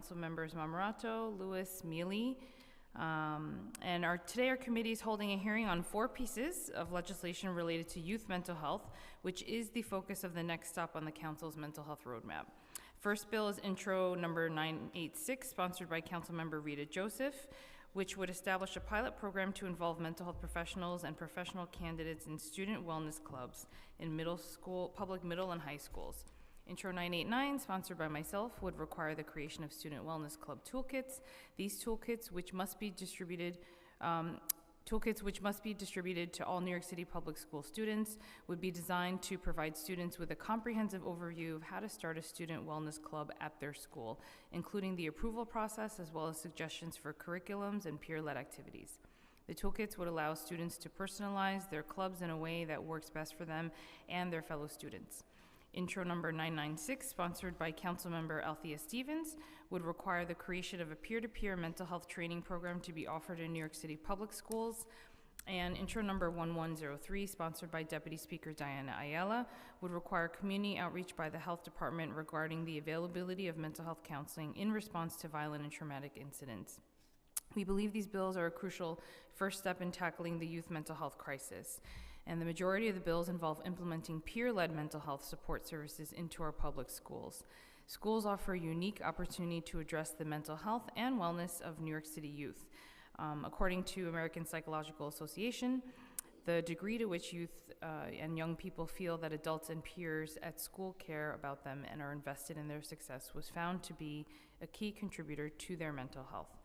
council members Mamarato, Lewis, Mealy. Today our committee is holding a hearing on 4 pieces of legislation related to youth mental health, which is the focus of the next stop on the council's mental health roadmap. First bill is intro number 986, sponsored by Councilmember Rita Joseph, which would establish a pilot program to involve mental health professionals and professional candidates in student wellness clubs in middle school, public middle and high schools. Intro 989, sponsored by myself, would require the creation of student wellness club toolkits. These toolkits, which must be distributed to all New York City public school students, would be designed to provide students with a comprehensive overview of how to start a student wellness club at their school, including the approval process as well as suggestions for curriculums and peer-led activities. The toolkits would allow students to personalize their clubs in a way that works best for them and their fellow students. Intro number 996, sponsored by Councilmember Althea Stevens, would require the creation of a peer-to-peer mental health training program to be offered in New York City public schools. And intro number 1103, sponsored by Deputy Speaker Diana Ayala, would require community outreach by the Health Department regarding the availability of mental health counseling in response to violent and traumatic incidents. We believe these bills are a crucial first step in tackling the youth mental health crisis, and the majority of the bills involve implementing peer-led mental health support services into our public schools. Schools offer a unique opportunity to address the mental health and wellness of New York City youth. According to American Psychological Association, the degree to which youth and young people feel that adults and peers at school care about them and are invested in their success was found to be a key contributor to their mental health.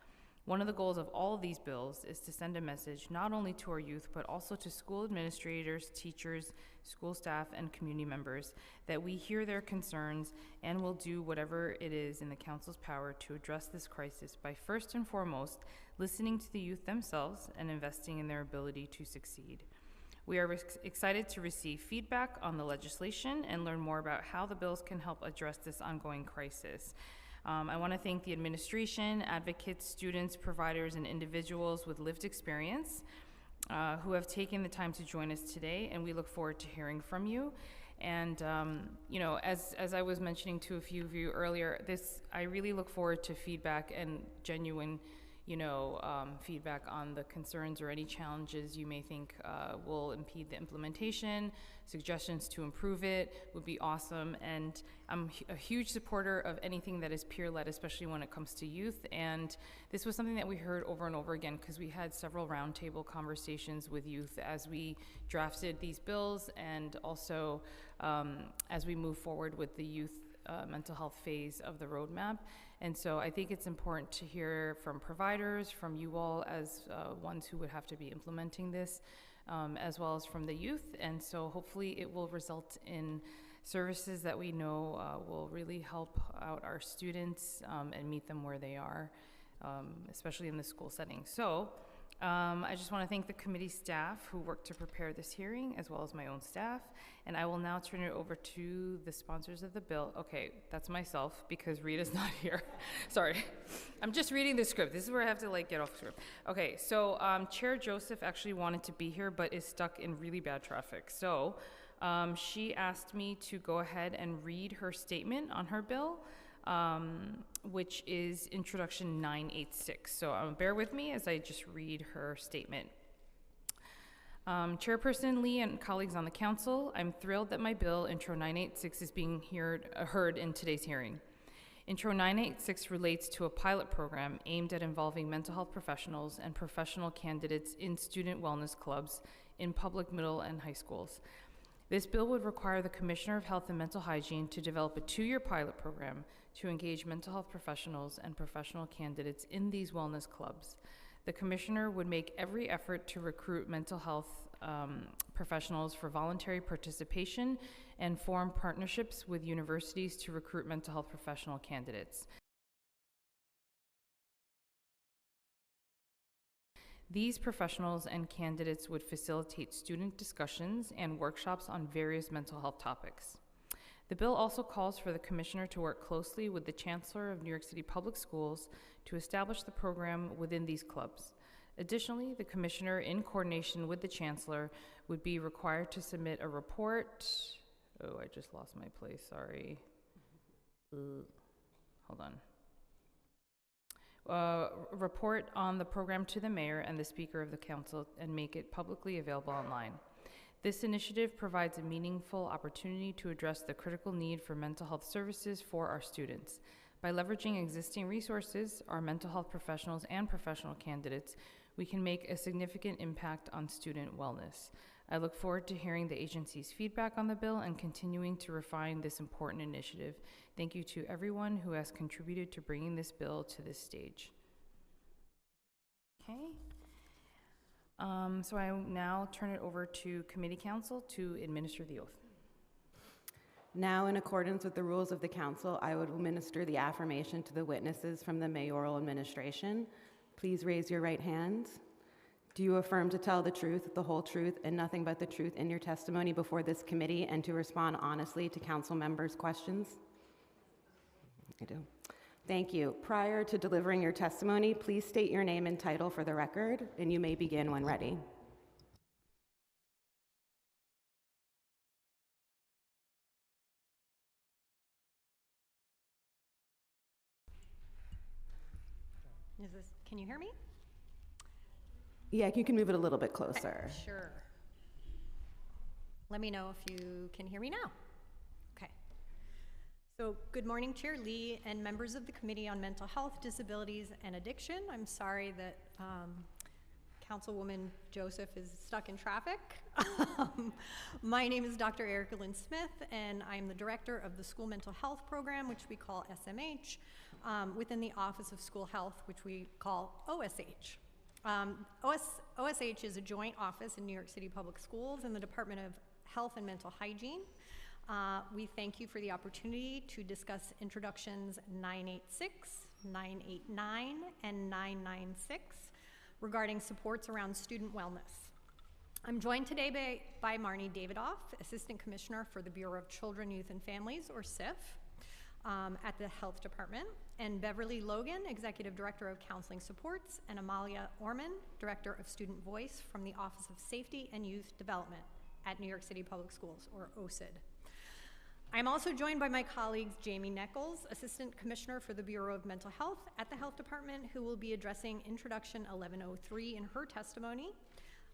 One of the goals of all of these bills is to send a message not only to our youth, but also to school administrators, teachers, school staff, and community members that we hear their concerns and will do whatever it is in the council's power to address this crisis by first and foremost listening to the youth themselves and investing in their ability to succeed. We are excited to receive feedback on the legislation and learn more about how the bills can help address this ongoing crisis. I want to thank the administration, advocates, students, providers, and individuals with lived experience who have taken the time to join us today, and we look forward to hearing from you. And, as I was mentioning to a few of you earlier, I really look forward to feedback and genuine feedback on the concerns or any challenges you may think will impede the implementation. Suggestions to improve it would be awesome. And I'm a huge supporter of anything that is peer-led, especially when it comes to youth. And this was something that we heard over and over again because we had several roundtable conversations with youth as we drafted these bills and also as we move forward with the youth mental health phase of the roadmap. And so I think it's important to hear from providers, from you all as ones who would have to be implementing this, as well as from the youth. And so hopefully it will result in services that we know will really help out our students and meet them where they are, especially in the school setting. So I just want to thank the committee staff who worked to prepare this hearing, as well as my own staff. And I will now turn it over to the sponsors of the bill. Okay, that's myself because Rita's not here. Sorry, I'm just reading the script. This is where I have to get off script. Okay, so Chair Joseph actually wanted to be here, but is stuck in really bad traffic. So she asked me to go ahead and read her statement on her bill, which is introduction 986. So bear with me as I just read her statement. Chairperson Lee and colleagues on the council, I'm thrilled that my bill, Intro 986, is being heard in today's hearing. Intro 986 relates to a pilot program aimed at involving mental health professionals and professional candidates in student wellness clubs in public middle and high schools. This bill would require the Commissioner of Health and Mental Hygiene to develop a 2-year pilot program to engage mental health professionals and professional candidates in these wellness clubs. The Commissioner would make every effort to recruit mental health professionals for voluntary participation and form partnerships with universities to recruit mental health professional candidates. These professionals and candidates would facilitate student discussions and workshops on various mental health topics. The bill also calls for the Commissioner to work closely with the Chancellor of New York City Public Schools to establish the program within these clubs. Additionally, the Commissioner, in coordination with the Chancellor, would be required to submit a report. Oh, I just lost my place, sorry. Hold on. report on the program to the mayor and the speaker of the council and make it publicly available online. This initiative provides a meaningful opportunity to address the critical need for mental health services for our students. By leveraging existing resources, our mental health professionals and professional candidates, we can make a significant impact on student wellness. I look forward to hearing the agency's feedback on the bill and continuing to refine this important initiative. Thank you to everyone who has contributed to bringing this bill to this stage. Okay. So I will now turn it over to Committee Council to administer the oath. Now, in accordance with the rules of the council, I would administer the affirmation to the witnesses from the mayoral administration. Please raise your right hands. Do you affirm to tell the truth, the whole truth, and nothing but the truth in your testimony before this committee and to respond honestly to council members' questions? I do. Thank you. Prior to delivering your testimony, please state your name and title for the record, and you may begin when ready. Can you hear me? Yeah, you can move it a little bit closer. Okay, sure. Let me know if you can hear me now. Okay. So, good morning, Chair Lee and members of the Committee on Mental Health, Disabilities, and Addiction. I'm sorry that Councilwoman Joseph is stuck in traffic. My name is Dr. Erica Lynn Smith, and I'm the director of the School Mental Health Program, which we call SMH, within the Office of School Health, which we call OSH. OSH is a joint office in New York City Public Schools and the Department of Health and Mental Hygiene. We thank you for the opportunity to discuss introductions 986, 989, and 996 regarding supports around student wellness. I'm joined today by Marnie Davidoff, Assistant Commissioner for the Bureau of Children, Youth, and Families, or SIF, at the Health Department, and Beverly Logan, Executive Director of Counseling Supports, and Amalia Orman, Director of Student Voice from the Office of Safety and Youth Development at New York City Public Schools, or OSID. I'm also joined by my colleagues Jamie Nichols, Assistant Commissioner for the Bureau of Mental Health at the Health Department, who will be addressing Introduction 1103 in her testimony.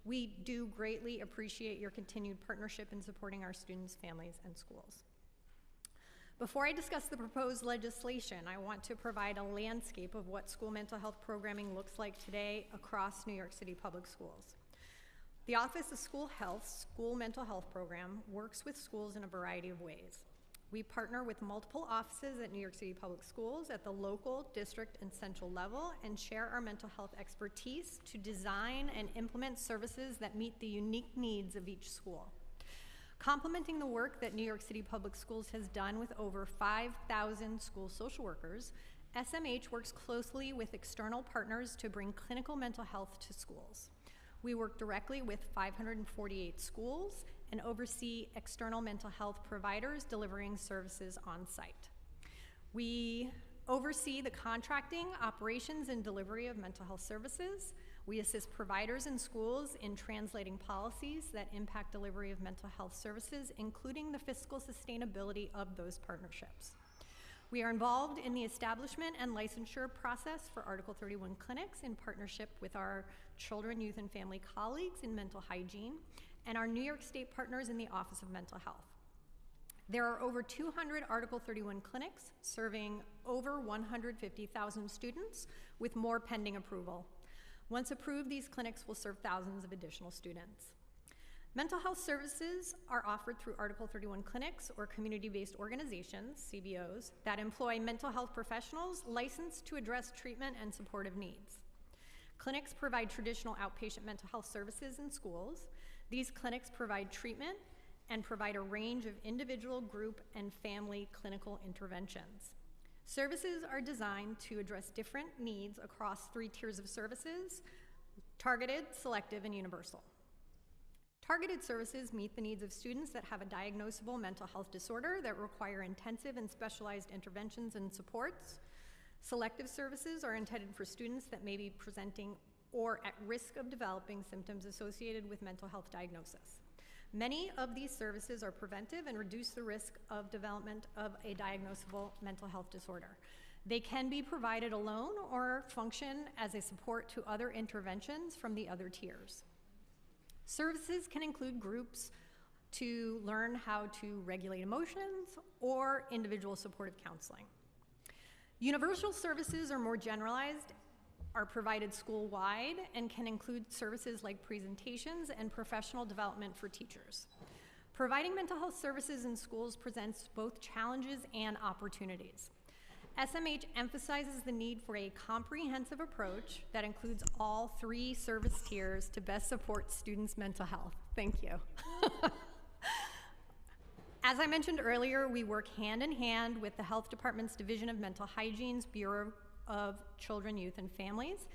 We do greatly appreciate your continued partnership in supporting our students, families, and schools. Before I discuss the proposed legislation, I want to provide a landscape of what school mental health programming looks like today across New York City Public Schools. The Office of School Health's School Mental Health Program works with schools in a variety of ways. We partner with multiple offices at New York City Public Schools at the local, district, and central level and share our mental health expertise to design and implement services that meet the unique needs of each school. Complementing the work that New York City Public Schools has done with over 5,000 school social workers, SMH works closely with external partners to bring clinical mental health to schools. We work directly with 548 schools and oversee external mental health providers delivering services on site. We oversee the contracting, operations, and delivery of mental health services. We assist providers in schools in translating policies that impact delivery of mental health services, including the fiscal sustainability of those partnerships. We are involved in the establishment and licensure process for Article 31 clinics in partnership with our children, youth, and family colleagues in mental hygiene and our New York State partners in the Office of Mental Health. There are over 200 Article 31 clinics serving over 150,000 students, with more pending approval. Once approved, these clinics will serve thousands of additional students. Mental health services are offered through Article 31 clinics or community-based organizations, CBOs, that employ mental health professionals licensed to address treatment and supportive needs. Clinics provide traditional outpatient mental health services in schools. These clinics provide treatment and provide a range of individual, group, and family clinical interventions. Services are designed to address different needs across 3 tiers of services: targeted, selective, and universal. Targeted services meet the needs of students that have a diagnosable mental health disorder that require intensive and specialized interventions and supports. Selective services are intended for students that may be presenting or at risk of developing symptoms associated with mental health diagnosis. Many of these services are preventive and reduce the risk of development of a diagnosable mental health disorder. They can be provided alone or function as a support to other interventions from the other tiers. Services can include groups to learn how to regulate emotions or individual supportive counseling. Universal services are more generalized, are provided school-wide, and can include services like presentations and professional development for teachers. Providing mental health services in schools presents both challenges and opportunities. SMH emphasizes the need for a comprehensive approach that includes all 3 service tiers to best support students' mental health. Thank you. As I mentioned earlier, we work hand in hand with the Health Department's Division of Mental Hygiene's Bureau of Children, Youth, and Families,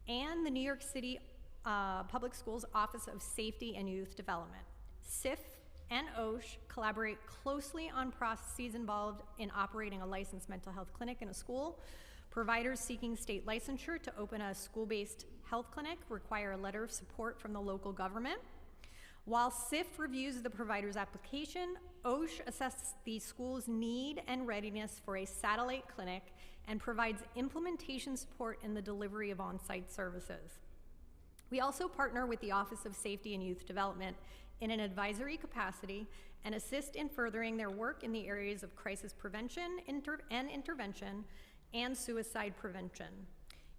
and the New York City Public Schools Office of Safety and Youth Development. SIF and OSH collaborate closely on processes involved in operating a licensed mental health clinic in a school. Providers seeking state licensure to open a school-based health clinic require a letter of support from the local government. While SIF reviews the provider's application, OSH assesses the school's need and readiness for a satellite clinic and provides implementation support in the delivery of on-site services. We also partner with the Office of Safety and Youth Development in an advisory capacity and assist in furthering their work in the areas of crisis prevention and intervention and suicide prevention.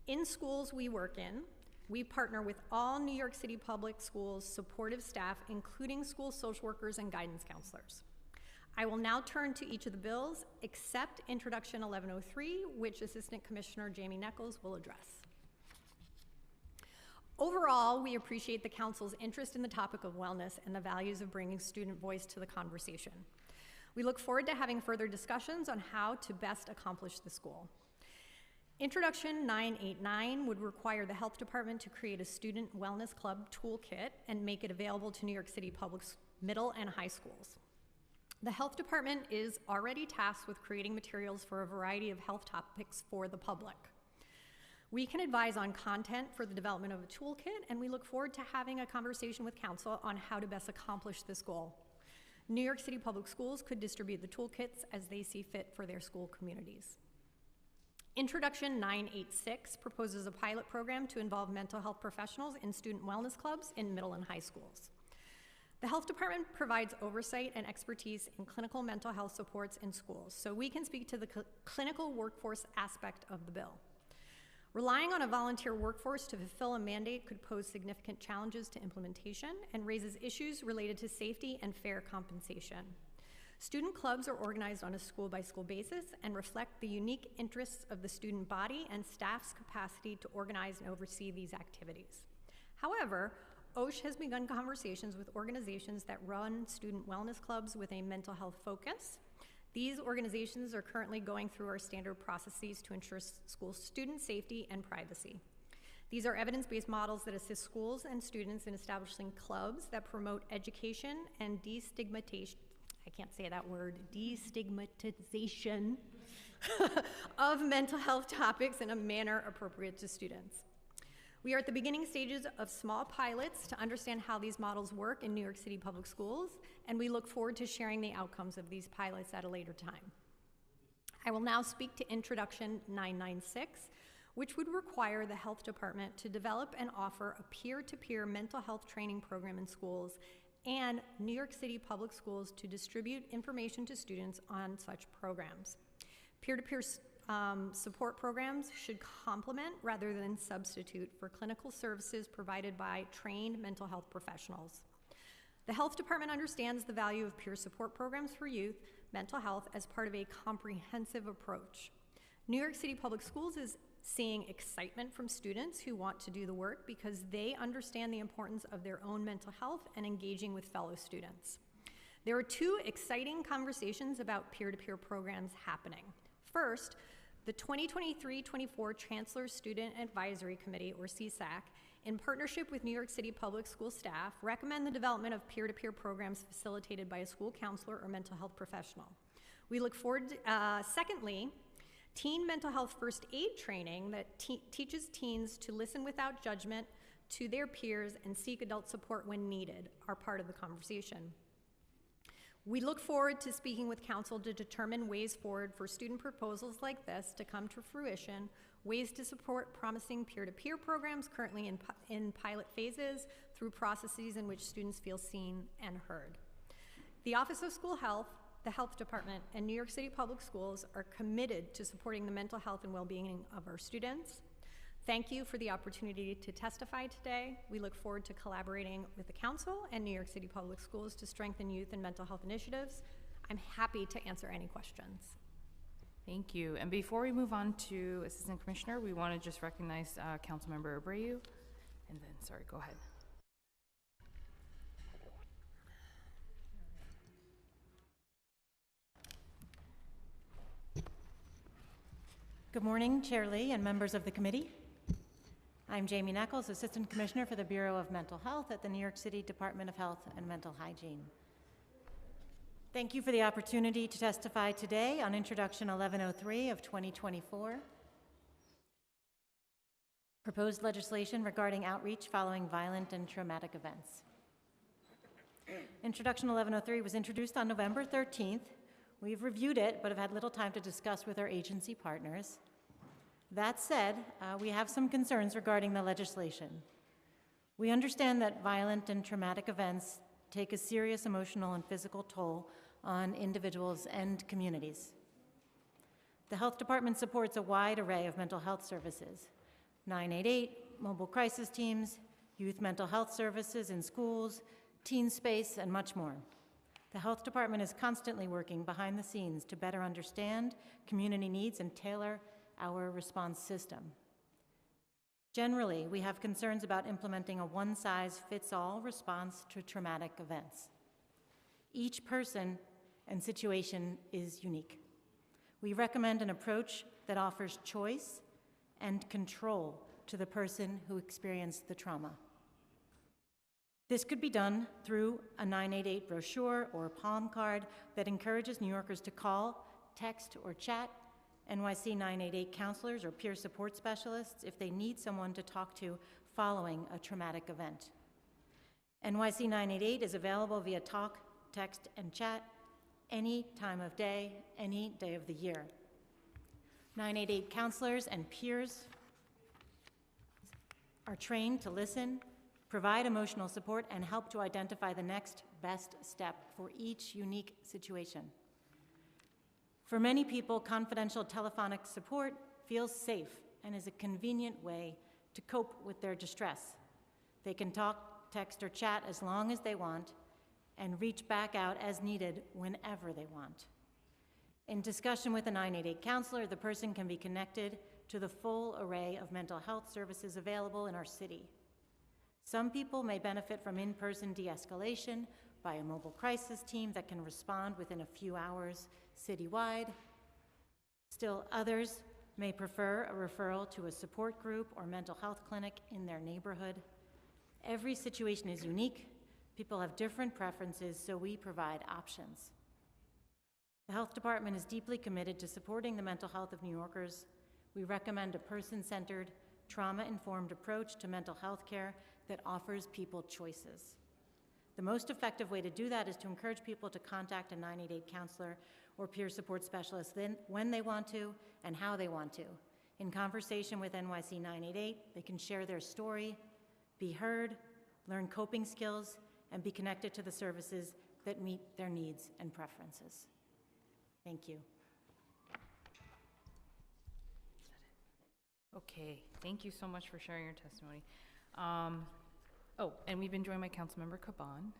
In schools we work in, we partner with all New York City Public Schools supportive staff, including school social workers and guidance counselors. I will now turn to each of the bills, except Introduction 1103, which Assistant Commissioner Jamie Nichols will address. Overall, we appreciate the Council's interest in the topic of wellness and the values of bringing student voice to the conversation. We look forward to having further discussions on how to best accomplish this goal. Introduction 989 would require the Health Department to create a student wellness club toolkit and make it available to New York City public middle and high schools. The Health Department is already tasked with creating materials for a variety of health topics for the public. We can advise on content for the development of a toolkit, and we look forward to having a conversation with Council on how to best accomplish this goal. New York City Public Schools could distribute the toolkits as they see fit for their school communities. Introduction 986 proposes a pilot program to involve mental health professionals in student wellness clubs in middle and high schools. The Health Department provides oversight and expertise in clinical mental health supports in schools, so we can speak to the clinical workforce aspect of the bill. Relying on a volunteer workforce to fulfill a mandate could pose significant challenges to implementation and raises issues related to safety and fair compensation. Student clubs are organized on a school-by-school basis and reflect the unique interests of the student body and staff's capacity to organize and oversee these activities. However, OSH has begun conversations with organizations that run student wellness clubs with a mental health focus. These organizations are currently going through our standard processes to ensure school student safety and privacy. These are evidence-based models that assist schools and students in establishing clubs that promote education and destigmatization, I can't say that word, destigmatization of mental health topics in a manner appropriate to students. We are at the beginning stages of small pilots to understand how these models work in New York City Public Schools, and we look forward to sharing the outcomes of these pilots at a later time. I will now speak to Introduction 996, which would require the Health Department to develop and offer a peer-to-peer mental health training program in schools and New York City Public Schools to distribute information to students on such programs. Peer-to-peer support programs should complement rather than substitute for clinical services provided by trained mental health professionals. The Health Department understands the value of peer support programs for youth mental health as part of a comprehensive approach. New York City Public Schools is seeing excitement from students who want to do the work because they understand the importance of their own mental health and engaging with fellow students. There are 2 exciting conversations about peer-to-peer programs happening. First, the 2023-24 Chancellor Student Advisory Committee, or CSAC, in partnership with New York City Public School staff, recommend the development of peer-to-peer programs facilitated by a school counselor or mental health professional. We look forward to, secondly, teen mental health first aid training that teaches teens to listen without judgment to their peers and seek adult support when needed are part of the conversation. We look forward to speaking with council to determine ways forward for student proposals like this to come to fruition, ways to support promising peer-to-peer programs currently in pilot phases through processes in which students feel seen and heard. The Office of School Health, the Health Department, and New York City Public Schools are committed to supporting the mental health and well-being of our students. Thank you for the opportunity to testify today. We look forward to collaborating with the Council and New York City Public Schools to strengthen youth and mental health initiatives. I'm happy to answer any questions. Thank you. And before we move on to Assistant Commissioner, we want to just recognize Councilmember Abreu. And then, sorry, go ahead. Good morning, Chair Lee and members of the committee. I'm Jamie Neckles, Assistant Commissioner for the Bureau of Mental Health at the New York City Department of Health and Mental Hygiene. Thank you for the opportunity to testify today on Introduction 1103 of 2024. Proposed legislation regarding outreach following violent and traumatic events. Introduction 1103 was introduced on November 13th. We've reviewed it, but have had little time to discuss with our agency partners. That said, we have some concerns regarding the legislation. We understand that violent and traumatic events take a serious emotional and physical toll on individuals and communities. The Health Department supports a wide array of mental health services: 988, mobile crisis teams, youth mental health services in schools, teen space, and much more. The Health Department is constantly working behind the scenes to better understand community needs and tailor our response system. Generally, we have concerns about implementing a one-size-fits-all response to traumatic events. Each person and situation is unique. We recommend an approach that offers choice and control to the person who experienced the trauma. This could be done through a 988 brochure or a palm card that encourages New Yorkers to call, text, or chat NYC 988 counselors or peer support specialists if they need someone to talk to following a traumatic event. NYC 988 is available via talk, text, and chat any time of day, any day of the year. 988 counselors and peers are trained to listen, provide emotional support, and help to identify the next best step for each unique situation. For many people, confidential telephonic support feels safe and is a convenient way to cope with their distress. They can talk, text, or chat as long as they want and reach back out as needed whenever they want. In discussion with a 988 counselor, the person can be connected to the full array of mental health services available in our city. Some people may benefit from in-person de-escalation by a mobile crisis team that can respond within a few hours citywide. Still, others may prefer a referral to a support group or mental health clinic in their neighborhood. Every situation is unique. People have different preferences, so we provide options. The Health Department is deeply committed to supporting the mental health of New Yorkers. We recommend a person-centered, trauma-informed approach to mental health care that offers people choices. The most effective way to do that is to encourage people to contact a 988 counselor or peer support specialist when they want to and how they want to. In conversation with NYC 988, they can share their story, be heard, learn coping skills, and be connected to the services that meet their needs and preferences. Thank you. Okay, thank you so much for sharing your testimony. Oh, and we've been joined by Councilmember Caban.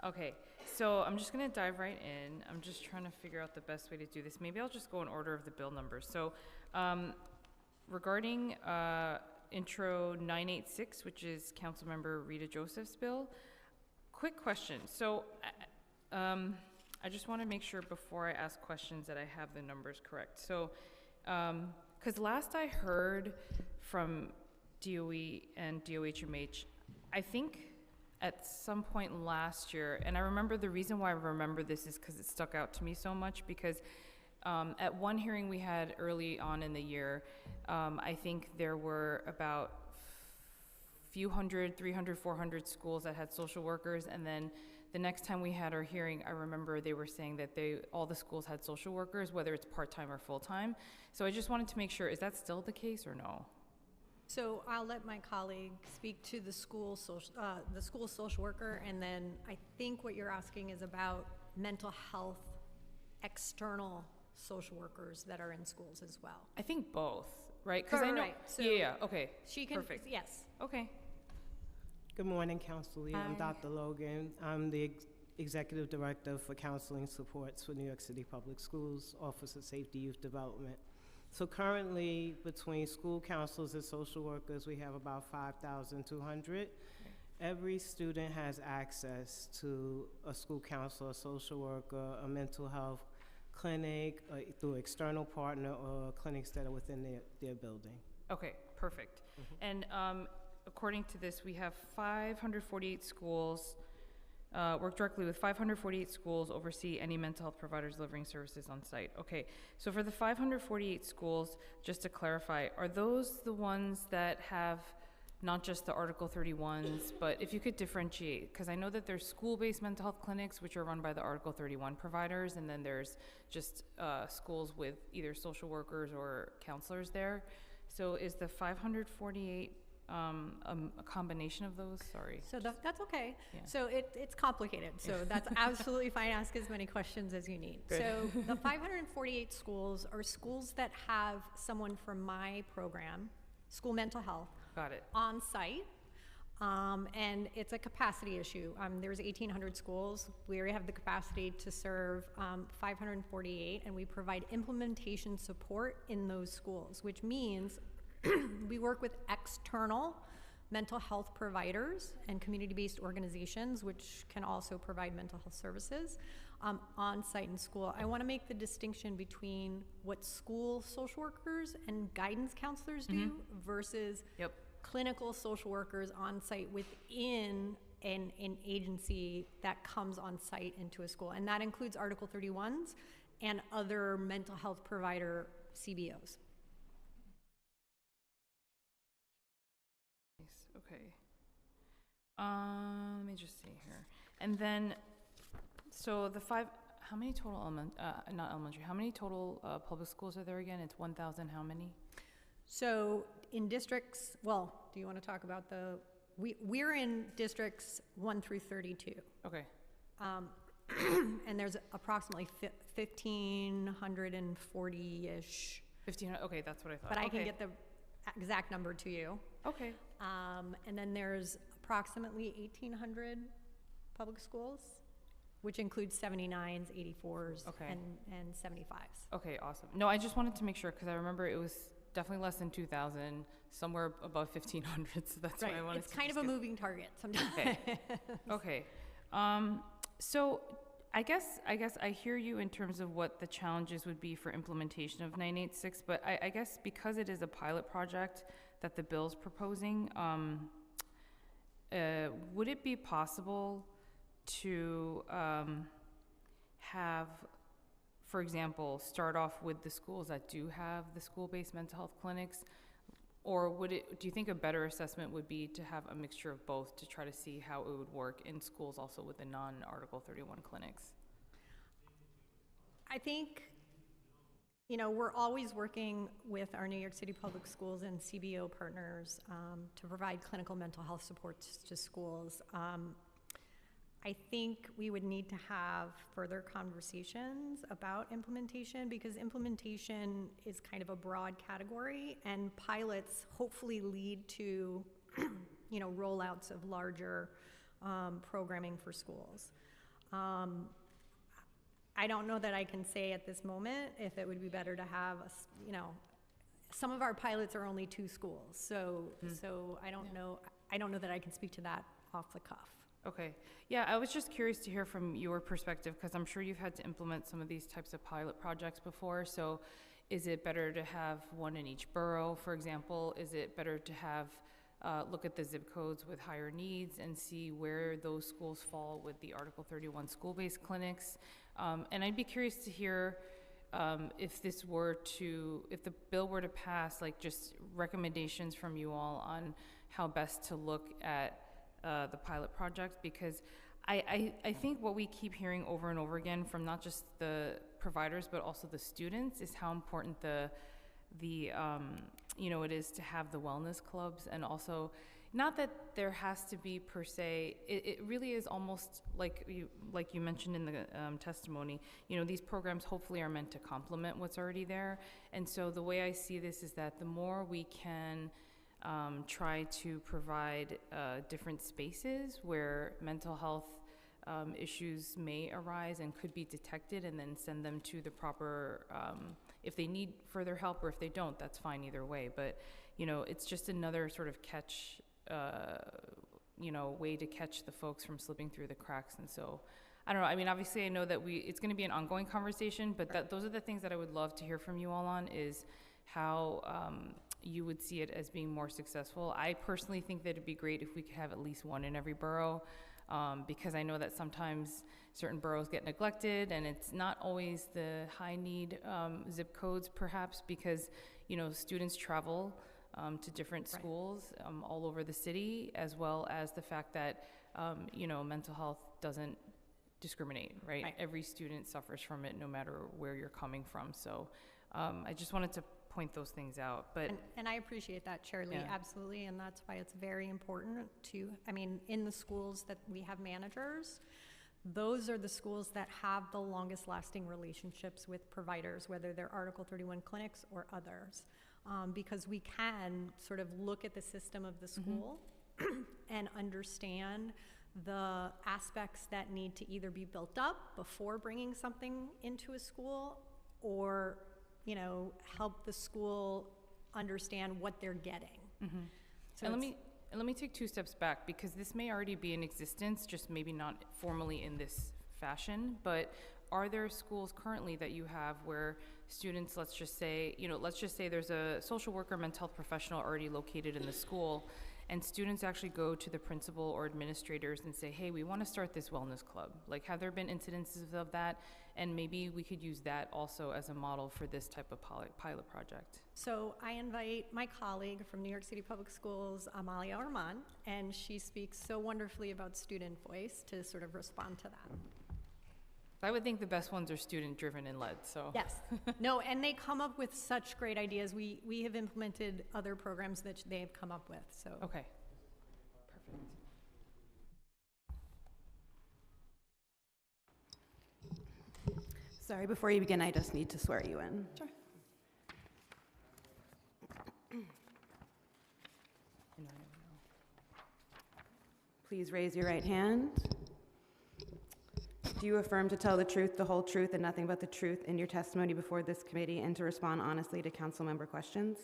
Okay, so I'm just gonna dive right in. I'm just trying to figure out the best way to do this. Maybe I'll just go in order of the bill numbers. So regarding Intro 986, which is Councilmember Rita Joseph's bill, quick question. So I just want to make sure before I ask questions that I have the numbers correct. So, because last I heard from DOE and DOHMH, I think at some point last year, and I remember the reason why I remember this is because it stuck out to me so much, because at one hearing we had early on in the year, I think there were about few hundred, 300, 400 schools that had social workers, and then the next time we had our hearing, I remember they were saying that all the schools had social workers, whether it's part-time or full-time. So I just wanted to make sure, is that still the case or no? So I'll let my colleague speak to the school social worker, and then I think what you're asking is about mental health external social workers that are in schools as well. I think both, right? Because I know. Right. So yeah. Okay. She can. Perfect. Yes. Okay. Good morning, Council Lee. I'm Hi. Dr. Logan. I'm the Executive Director for Counseling Supports for New York City Public Schools, Office of Safety Youth Development. So currently, between school counselors and social workers, we have about 5,200. Every student has access to a school counselor, a social worker, a mental health clinic, through external partner or clinics that are within their building. Okay. Perfect. And according to this, we have 548 schools. Work directly with 548 schools, oversee any mental health providers delivering services on site. Okay, so for the 548 schools, just to clarify, are those the ones that have not just the Article 31s, but if you could differentiate, because I know that there's school-based mental health clinics, which are run by the Article 31 providers, and then there's just schools with either social workers or counselors there. So is the 548 a combination of those? Sorry. So that's okay. Yeah. So it's complicated. So that's absolutely fine. Ask as many questions as you need. Good. So the 548 schools are schools that have someone from my program, school mental health, Got it. on site. And it's a capacity issue. There's 1,800 schools. We already have the capacity to serve 548, and we provide implementation support in those schools, which means we work with external mental health providers and community-based organizations, which can also provide mental health services on site in school. I want to make the distinction between what school social workers and guidance counselors do versus Yep. clinical social workers on site within an agency that comes on site into a school. And that includes Article 31s and other mental health provider CBOs. Nice. Okay. Let me just see here. And then, so how many total not elementary, how many total public schools are there again? It's 1,000, how many? So in districts, well, do you want to talk about we're in districts 1 through 32. Okay. And there's approximately 1,540-ish, 1,500, okay, that's what I thought. but I Okay. can get the exact number to you. Okay. And then there's approximately 1,800 public schools, which includes 79s, 84s, Okay. and 75s. Okay, awesome. No, I just wanted to make sure, because I remember it was definitely less than 2,000, somewhere above 1,500, so that's why I wanted to It's kind of a just get- moving target sometimes. Okay. Okay. So I guess I hear you in terms of what the challenges would be for implementation of 986, but I guess because it is a pilot project that the bill's proposing, would it be possible to have, for example, start off with the schools that do have the school-based mental health clinics? Or do you think a better assessment would be to have a mixture of both to try to see how it would work in schools also with the non-Article 31 clinics? I think, we're always working with our New York City Public Schools and CBO partners to provide clinical mental health supports to schools. I think we would need to have further conversations about implementation, because implementation is kind of a broad category, and pilots hopefully lead to, rollouts of larger programming for schools. I don't know that I can say at this moment if it would be better to have, some of our pilots are only 2 schools, so I don't know. I don't know that I can speak to that off the cuff. Okay. Yeah, I was just curious to hear from your perspective, because I'm sure you've had to implement some of these types of pilot projects before. So is it better to have one in each borough, for example? Is it better to have look at the zip codes with higher needs and see where those schools fall with the Article 31 school-based clinics? And I'd be curious to hear if the bill were to pass, like just recommendations from you all on how best to look at the pilot project, because I think what we keep hearing over and over again from not just the providers but also the students is how important the it is to have the wellness clubs, and also not that there has to be per se, it really is almost like you mentioned in the testimony, these programs hopefully are meant to complement what's already there. And so the way I see this is that the more we can try to provide different spaces where mental health issues may arise and could be detected, and then send them to the proper, if they need further help, or if they don't, that's fine either way. But, it's just another sort of catch, way to catch the folks from slipping through the cracks. And so, I don't know. I mean, obviously I know that it's going to be an ongoing conversation, but those are the things that I would love to hear from you all on, is how you would see it as being more successful. I personally think that it'd be great if we could have at least one in every borough, because I know that sometimes certain boroughs get neglected, and it's not always the high need zip codes, perhaps because, students travel to different schools all over the city, as well as the fact that, mental health doesn't discriminate, right? Every student suffers from it no matter where you're coming from. So I just wanted to point those things out. But and I appreciate that, Chair Lee, absolutely, and that's why it's very important to, in the schools that we have managers, those are the schools that have the longest lasting relationships with providers, whether they're Article 31 clinics or others, because we can sort of look at the system of the school and understand the aspects that need to either be built up before bringing something into a school, or help the school understand what they're getting. So and let me take 2 steps back, because this may already be in existence, just maybe not formally in this fashion. But are there schools currently that you have where students, let's just say there's a social worker, mental health professional already located in the school, and students actually go to the principal or administrators and say, hey, we want to start this wellness club. Like, have there been incidences of that? And maybe we could use that also as a model for this type of pilot project. So I invite my colleague from New York City Public Schools, Amalia Orman, and she speaks so wonderfully about student voice, to sort of respond to that. I would think the best ones are student-driven and led, so. Yes. No, and they come up with such great ideas. We have implemented other programs that they have come up with, so. Okay. Perfect. Sorry, before you begin, I just need to swear you in. Sure. Please raise your right hand. Do you affirm to tell the truth, the whole truth, and nothing but the truth in your testimony before this committee, and to respond honestly to council member questions?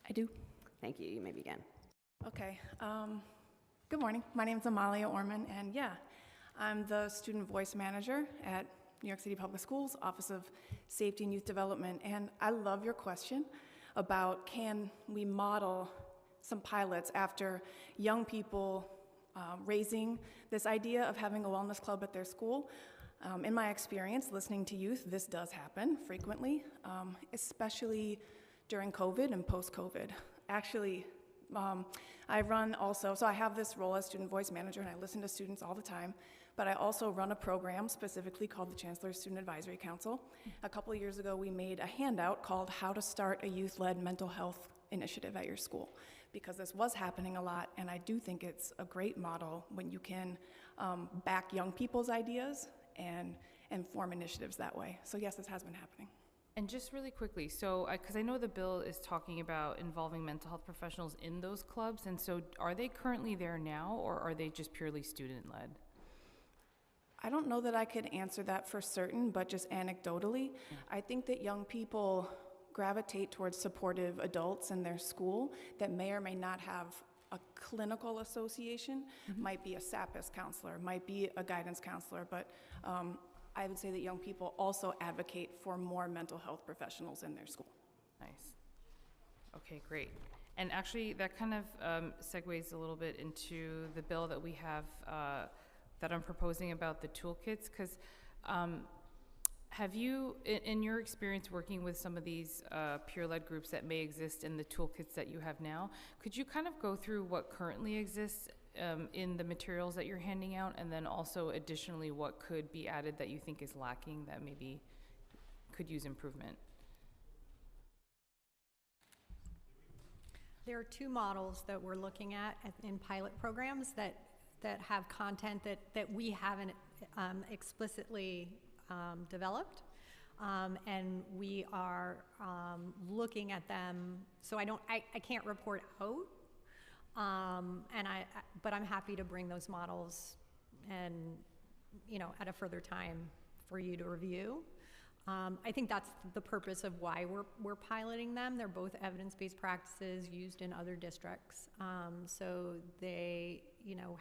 I do. Thank you. You may begin. Okay. Good morning. My name is Amalia Orman, and I'm the student voice manager at New York City Public Schools, Office of Safety and Youth Development. And I love your question about, can we model some pilots after young people raising this idea of having a wellness club at their school. In my experience, listening to youth, this does happen frequently, especially during COVID and post-COVID. Actually, I run also, so I have this role as student voice manager, and I listen to students all the time, but I also run a program specifically called the Chancellor's Student Advisory Council. A couple of years ago, we made a handout called How to Start a Youth-Led Mental Health Initiative at Your School, because this was happening a lot, and I do think it's a great model when you can back young people's ideas and form initiatives that way. So yes, this has been happening. And just really quickly, so, because I know the bill is talking about involving mental health professionals in those clubs, and so are they currently there now, or are they just purely student-led? I don't know that I could answer that for certain, but just anecdotally, I think that young people gravitate towards supportive adults in their school that may or may not have a clinical association, might be a SAPIS counselor, might be a guidance counselor, but I would say that young people also advocate for more mental health professionals in their school. Nice. Okay, great. And actually, that kind of segues a little bit into the bill that we have that I'm proposing about the toolkits, because have you, in your experience working with some of these peer-led groups that may exist in the toolkits that you have now, could you kind of go through what currently exists in the materials that you're handing out, and then also additionally what could be added that you think is lacking that maybe could use improvement? There are two models that we're looking at in pilot programs that have content that we haven't explicitly developed. And we are looking at them, so I can't report out, but I'm happy to bring those models and, at a further time for you to review. I think that's the purpose of why we're piloting them. They're both evidence-based practices used in other districts. So they,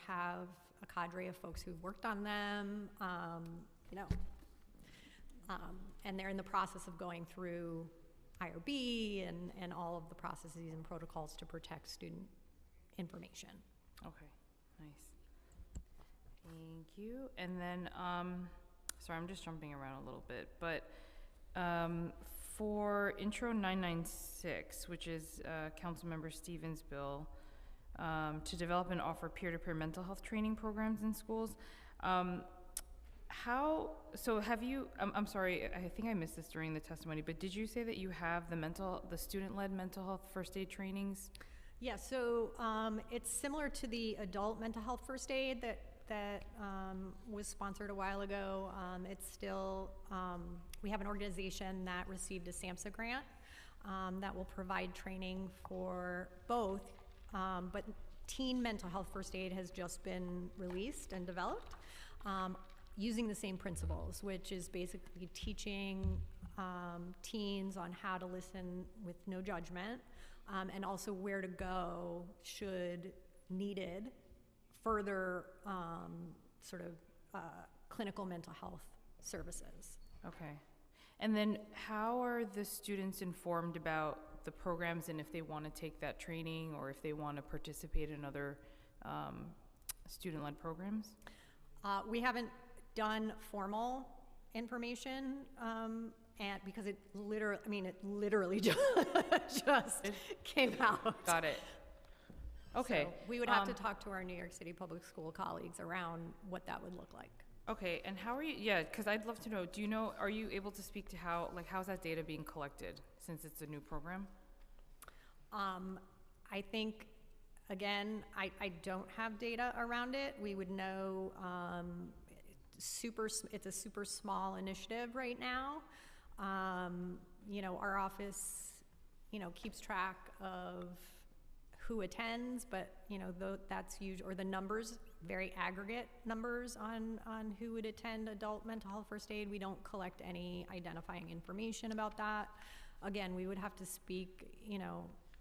have a cadre of folks who've worked on them, and they're in the process of going through IRB and all of the processes and protocols to protect student information. Okay, nice. Thank you. And then, sorry, I'm just jumping around a little bit, but for Intro 996, which is Councilmember Stevens' bill, to develop and offer peer-to-peer mental health training programs in schools, have you, I'm sorry, I think I missed this during the testimony, but did you say that you have the student-led mental health first aid trainings? Yeah, so it's similar to the adult mental health first aid that was sponsored a while ago. It's still, we have an organization that received a SAMHSA grant that will provide training for both, but teen mental health first aid has just been released and developed using the same principles, which is basically teaching teens on how to listen with no judgment, and also where to go should needed further clinical mental health services. Okay. And then how are the students informed about the programs and if they want to take that training or if they want to participate in other student-led programs? We haven't done formal information, and because it literally just came out. Got it. Okay. So we would have to talk to our New York City public school colleagues around what that would look like. Okay, and how are you, because I'd love to know, are you able to speak to how's that data being collected since it's a new program? I think, again, I don't have data around it. We would know, it's a super small initiative right now. Our office, keeps track of who attends, but that's usually, or the numbers, very aggregate numbers on who would attend adult mental health first aid. We don't collect any identifying information about that. Again, we would have to speak,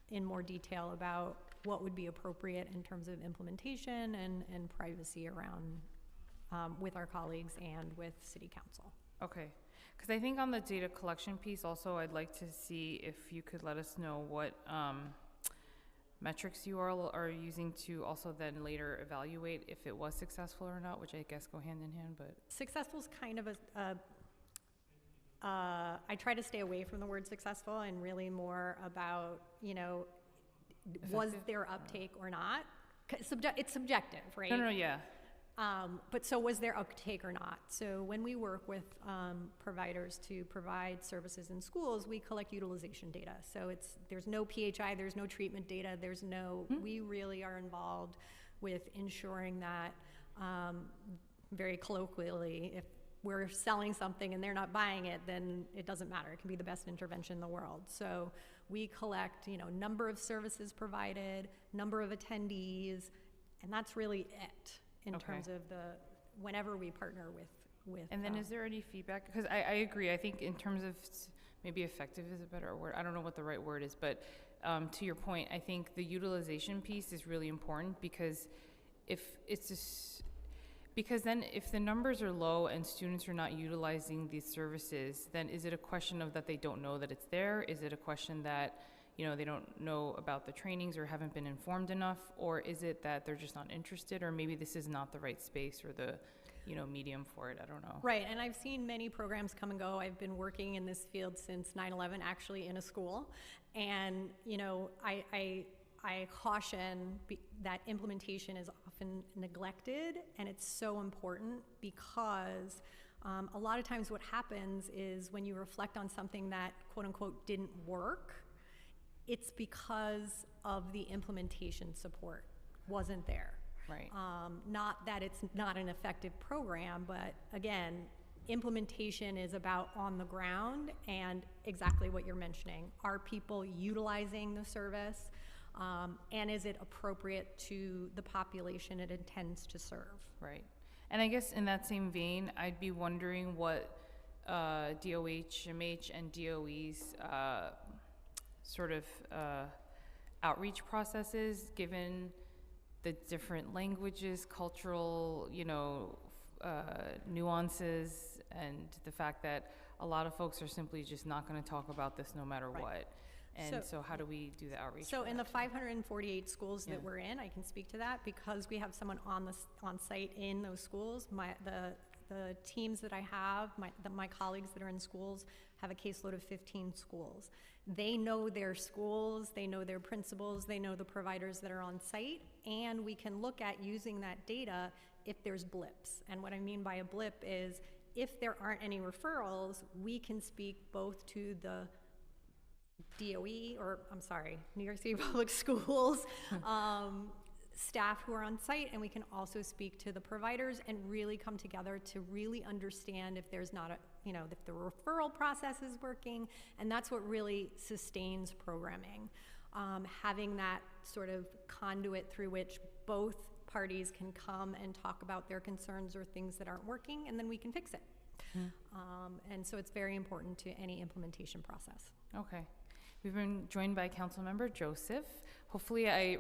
in more detail about what would be appropriate in terms of implementation and privacy around with our colleagues and with City Council. Okay, because I think on the data collection piece also, I'd like to see if you could let us know what metrics you are using to also then later evaluate if it was successful or not, which I guess go hand in hand, but. Successful is kind of I try to stay away from the word successful and really more about, was there uptake or not? It's subjective, right? No, yeah. But so was there uptake or not? So when we work with providers to provide services in schools, we collect utilization data. So there's no PHI, there's no treatment data, we really are involved with ensuring that, very colloquially, if we're selling something and they're not buying it, then it doesn't matter. It can be the best intervention in the world. So we collect, number of services provided, number of attendees, and that's really it. In terms of whenever we partner with. And then is there any feedback? Because I agree, I think in terms of maybe effective is a better word. I don't know what the right word is, but to your point, I think the utilization piece is really important because because then if the numbers are low and students are not utilizing these services, then is it a question of that they don't know that it's there? Is it a question that they don't know about the trainings or haven't been informed enough? Or is it that they're just not interested, or maybe this is not the right space or the, medium for it? I don't know. Right, and I've seen many programs come and go. I've been working in this field since 9/11, actually in a school. And, I caution that implementation is often neglected, and it's so important because a lot of times what happens is when you reflect on something that quote unquote didn't work, it's because of the implementation support wasn't there. Right. Not that it's not an effective program, but again, implementation is about on the ground and exactly what you're mentioning. Are people utilizing the service? And is it appropriate to the population it intends to serve? Right. And I guess in that same vein, I'd be wondering what DOH, MH, and DOE's sort of outreach process is, given the different languages, cultural, nuances, and the fact that a lot of folks are simply just not going to talk about this no matter Right. what. And so how do we do the outreach? So for in the that? 548 schools Yeah. that we're in, I can speak to that because we have someone on site in those schools. The teams that I have, my colleagues that are in schools, have a caseload of 15 schools. They know their schools, they know their principals, they know the providers that are on site, and we can look at using that data if there's blips. And what I mean by a blip is if there aren't any referrals, we can speak both to the DOE, or I'm sorry, New York City Public Schools staff who are on site, and we can also speak to the providers and really come together to really understand if there's not if the referral process is working, and that's what really sustains programming. Having that sort of conduit through which both parties can come and talk about their concerns or things that aren't working, and then we can fix it. And so it's very important to any implementation process. Okay. We've been joined by Councilmember Joseph. Hopefully I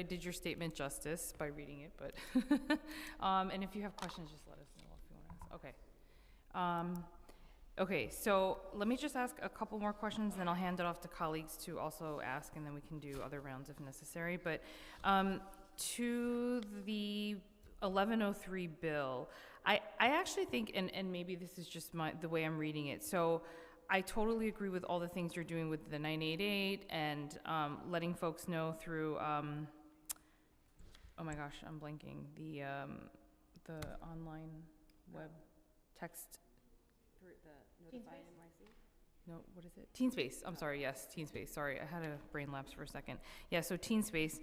did your statement justice by reading it, but, and if you have questions, just let us know if you want to ask. Okay. Okay, so let me just ask a couple more questions, then I'll hand it off to colleagues to also ask, and then we can do other rounds if necessary. But to the 1103 bill, I actually think, and maybe this is just the way I'm reading it, so I totally agree with all the things you're doing with the 988 and letting folks know through, oh my gosh, I'm blanking, the online web text. Through the Notify NYC? No, what is it? TeenSpace. I'm sorry. Yes, TeenSpace. Sorry, I had a brain lapse for a second. Yeah, so TeenSpace,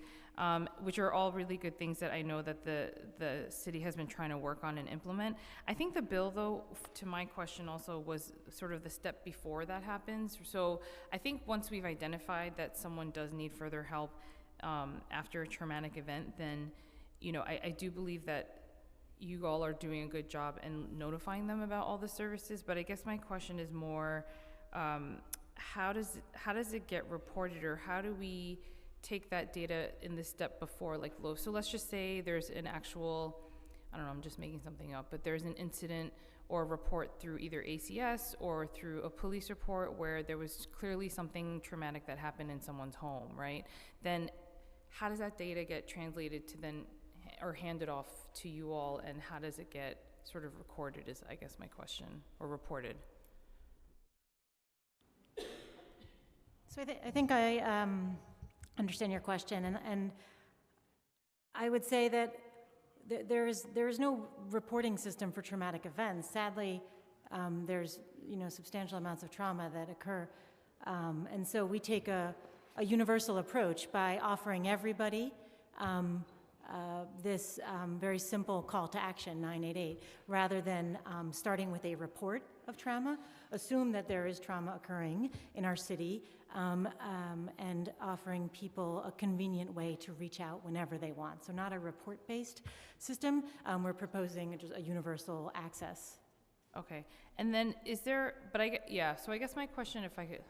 which are all really good things that I know that the city has been trying to work on and implement. I think the bill, though, to my question also, was sort of the step before that happens. So I think once we've identified that someone does need further help after a traumatic event, then, I do believe that you all are doing a good job in notifying them about all the services. But I guess my question is more, how does it get reported, or how do we take that data in the step before, like low? So let's just say there's an actual, I don't know, I'm just making something up, but there's an incident or a report through either ACS or through a police report where there was clearly something traumatic that happened in someone's home, right? Then how does that data get translated to then, or handed off to you all, and how does it get sort of recorded is, I guess, my question, or reported? So I think I understand your question, and I would say that there is no reporting system for traumatic events. Sadly, there's substantial amounts of trauma that occur, and so we take a universal approach by offering everybody this very simple call to action, 988, rather than starting with a report of trauma. Assume that there is trauma occurring in our city, and offering people a convenient way to reach out whenever they want. So not a report-based system. We're proposing just a universal access. Okay, and then so I guess my question, if I could,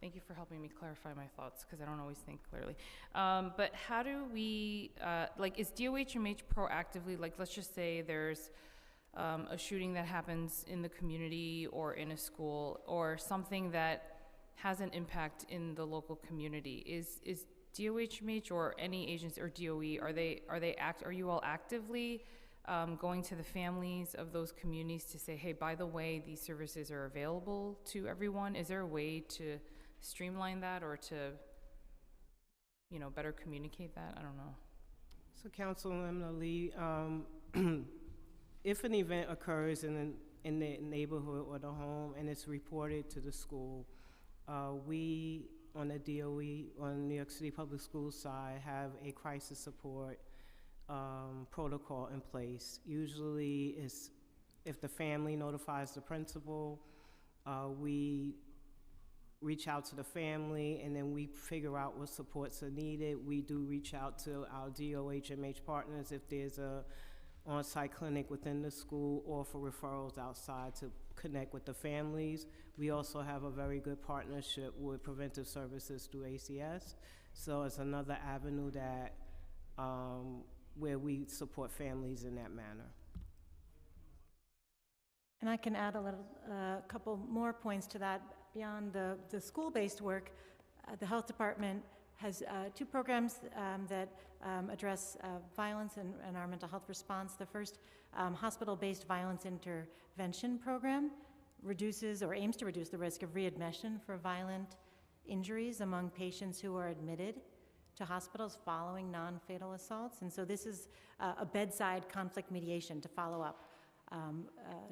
thank you for helping me clarify my thoughts, because I don't always think clearly. But how do we, is DOHMH proactively, let's just say there's a shooting that happens in the community or in a school, or something that has an impact in the local community. Is DOHMH or any agency or DOE, are you all actively going to the families of those communities to say, hey, by the way, these services are available to everyone? Is there a way to streamline that, or to better communicate that? I don't know. So Councilwoman Lee, if an event occurs in the neighborhood or the home and it's reported to the school, we on the DOE, on New York City Public Schools side, have a crisis support protocol in place. Usually it's if the family notifies the principal, we reach out to the family and then we figure out what supports are needed. We do reach out to our DOHMH partners if there's a on-site clinic within the school or for referrals outside to connect with the families. We also have a very good partnership with Preventive Services through ACS. So it's another avenue that where we support families in that manner. And I can add a couple more points to that. Beyond the school-based work, the health department has two programs that address violence and our mental health response. The first, hospital-based violence intervention program, reduces or aims to reduce the risk of readmission for violent injuries among patients who are admitted to hospitals following non-fatal assaults. And so this is a bedside conflict mediation to follow up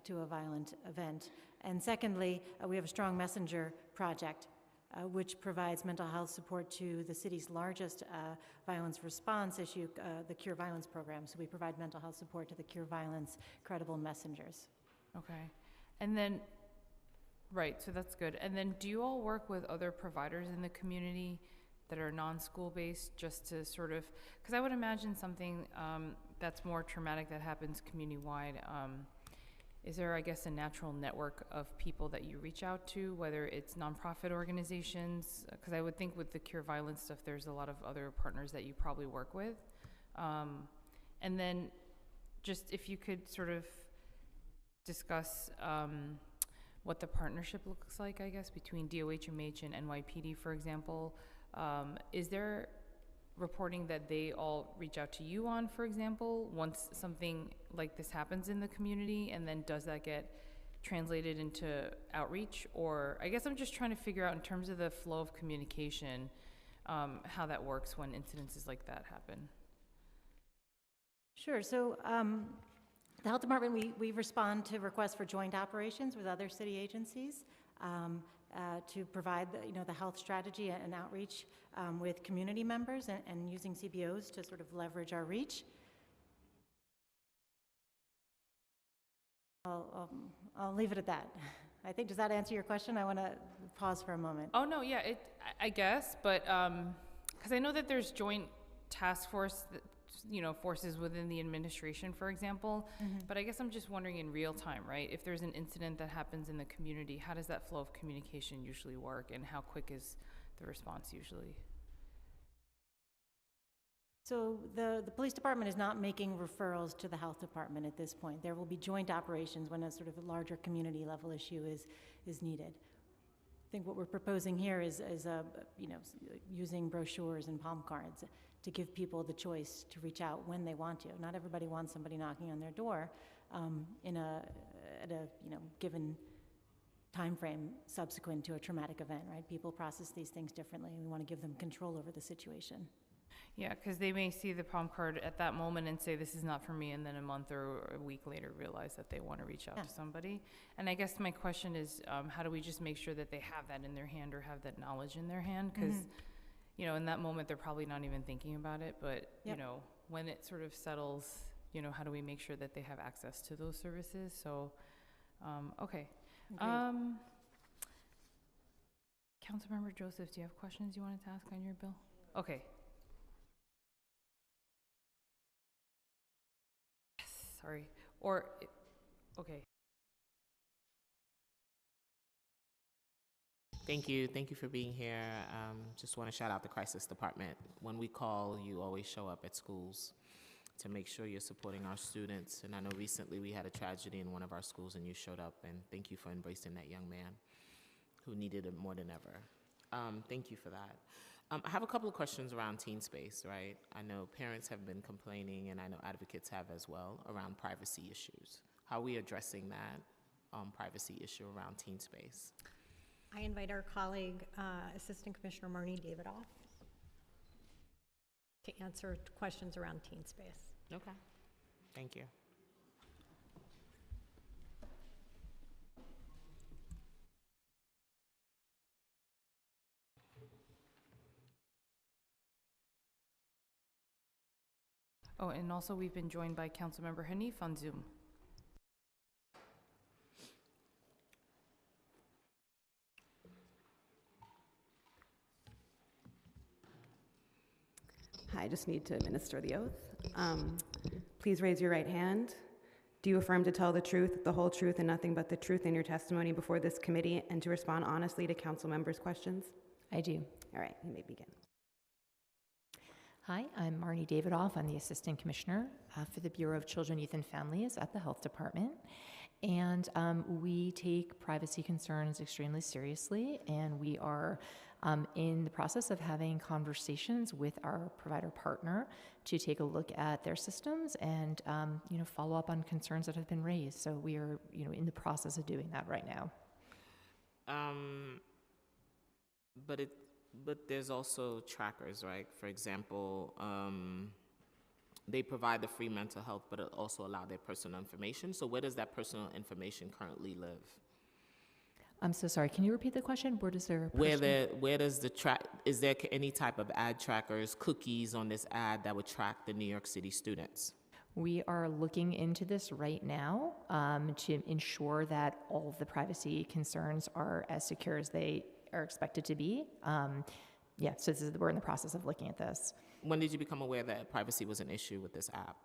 to a violent event. And secondly, we have a strong messenger project which provides mental health support to the city's largest violence response issue, the Cure Violence program. So we provide mental health support to the Cure Violence credible messengers. Okay. And then, right, so that's good. And then do you all work with other providers in the community that are non-school based just to sort of, because I would imagine something that's more traumatic that happens community-wide, is there, I guess, a natural network of people that you reach out to, whether it's nonprofit organizations? Because I would think with the Cure Violence stuff, there's a lot of other partners that you probably work with. And then just if you could sort of discuss what the partnership looks like, I guess, between DOHMH and NYPD, for example. Is there reporting that they all reach out to you on, for example, once something like this happens in the community, and then does that get translated into outreach? Or I guess I'm just trying to figure out in terms of the flow of communication, how that works when incidences like that happen. Sure. So the health department, we respond to requests for joint operations with other city agencies to provide the health strategy and outreach with community members and using CBOs to sort of leverage our reach. I'll leave it at that. I think, does that answer your question? I want to pause for a moment. Oh, no, yeah, I guess, but because I know that there's joint task force, forces within the administration, for example, but I guess I'm just wondering in real time, right? If there's an incident that happens in the community, how does that flow of communication usually work, and how quick is the response usually? So the police department is not making referrals to the health department at this point. There will be joint operations when a sort of a larger community level issue is needed. I think what we're proposing here is using brochures and palm cards to give people the choice to reach out when they want to. Not everybody wants somebody knocking on their door at a given time frame subsequent to a traumatic event, right? People process these things differently, and we want to give them control over the situation. Yeah, because they may see the palm card at that moment and say, this is not for me, and then a month or a week later realize that they want to reach out to somebody. And I guess my question is, how do we just make sure that they have that in their hand or have that knowledge in their hand? Because, in that moment, they're probably not even thinking about it, but, when it sort of settles, how do we make sure that they have access to those services? So, okay. Councilmember Joseph, do you have questions you wanted to ask on your bill? Okay. Sorry, or, okay. Thank you for being here. Just want to shout out the crisis department. When we call, you always show up at schools to make sure you're supporting our students. And I know recently we had a tragedy in one of our schools and you showed up, and thank you for embracing that young man who needed it more than ever. Thank you for that. I have a couple of questions around teen space, right? I know parents have been complaining, and I know advocates have as well, around privacy issues. How are we addressing that privacy issue around teen space? I invite our colleague, Assistant Commissioner Marnie Davidoff. to answer questions around teen space. Okay. Thank you. Oh, and also we've been joined by Councilmember Hanif on Zoom. Hi, I just need to administer the oath. Please raise your right hand. Do you affirm to tell the truth, the whole truth, and nothing but the truth in your testimony before this committee and to respond honestly to council members' questions? I do. All right, you may begin. Hi, I'm Marnie Davidoff. I'm the Assistant Commissioner for the Bureau of Children, Youth, and Families at the Health Department. And we take privacy concerns extremely seriously, and we are in the process of having conversations with our provider partner to take a look at their systems and follow up on concerns that have been raised. So we are in the process of doing that right now. But there's also trackers, right? For example, they provide the free mental health, but it also allow their personal information. So where does that personal information currently live? I'm so sorry. Can you repeat the question? Where does their Where does the track? Is there any type of ad trackers, cookies on this ad that would track the New York City students? We are looking into this right now to ensure that all of the privacy concerns are as secure as they are expected to be. So we're in the process of looking at this. When did you become aware that privacy was an issue with this app?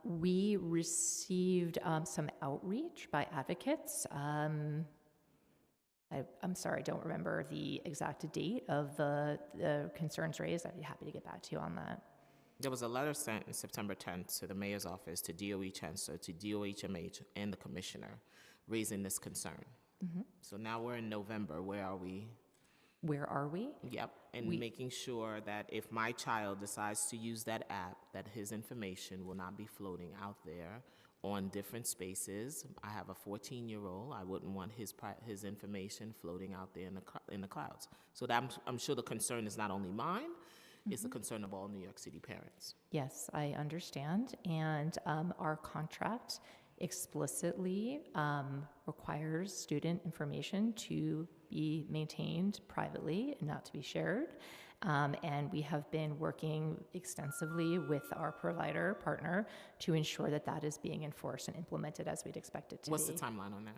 We received some outreach by advocates. I'm sorry, I don't remember the exact date of the concerns raised. I'd be happy to get back to you on that. There was a letter sent on September 10th to the mayor's office, to DOE Chancellor, to DOHMH, and the commissioner, raising this concern. Mm-hmm. So now we're in November. Where are we? Where are we? Yep, and making sure that if my child decides to use that app, that his information will not be floating out there on different spaces. I have a 14-year-old. I wouldn't want his information floating out there in the clouds. So that I'm sure the concern is not only mine, mm-hmm. It's the concern of all New York City parents. Yes, I understand, and our contract explicitly requires student information to be maintained privately and not to be shared. And we have been working extensively with our provider partner to ensure that that is being enforced and implemented as we'd expect it to What's be. the timeline on that?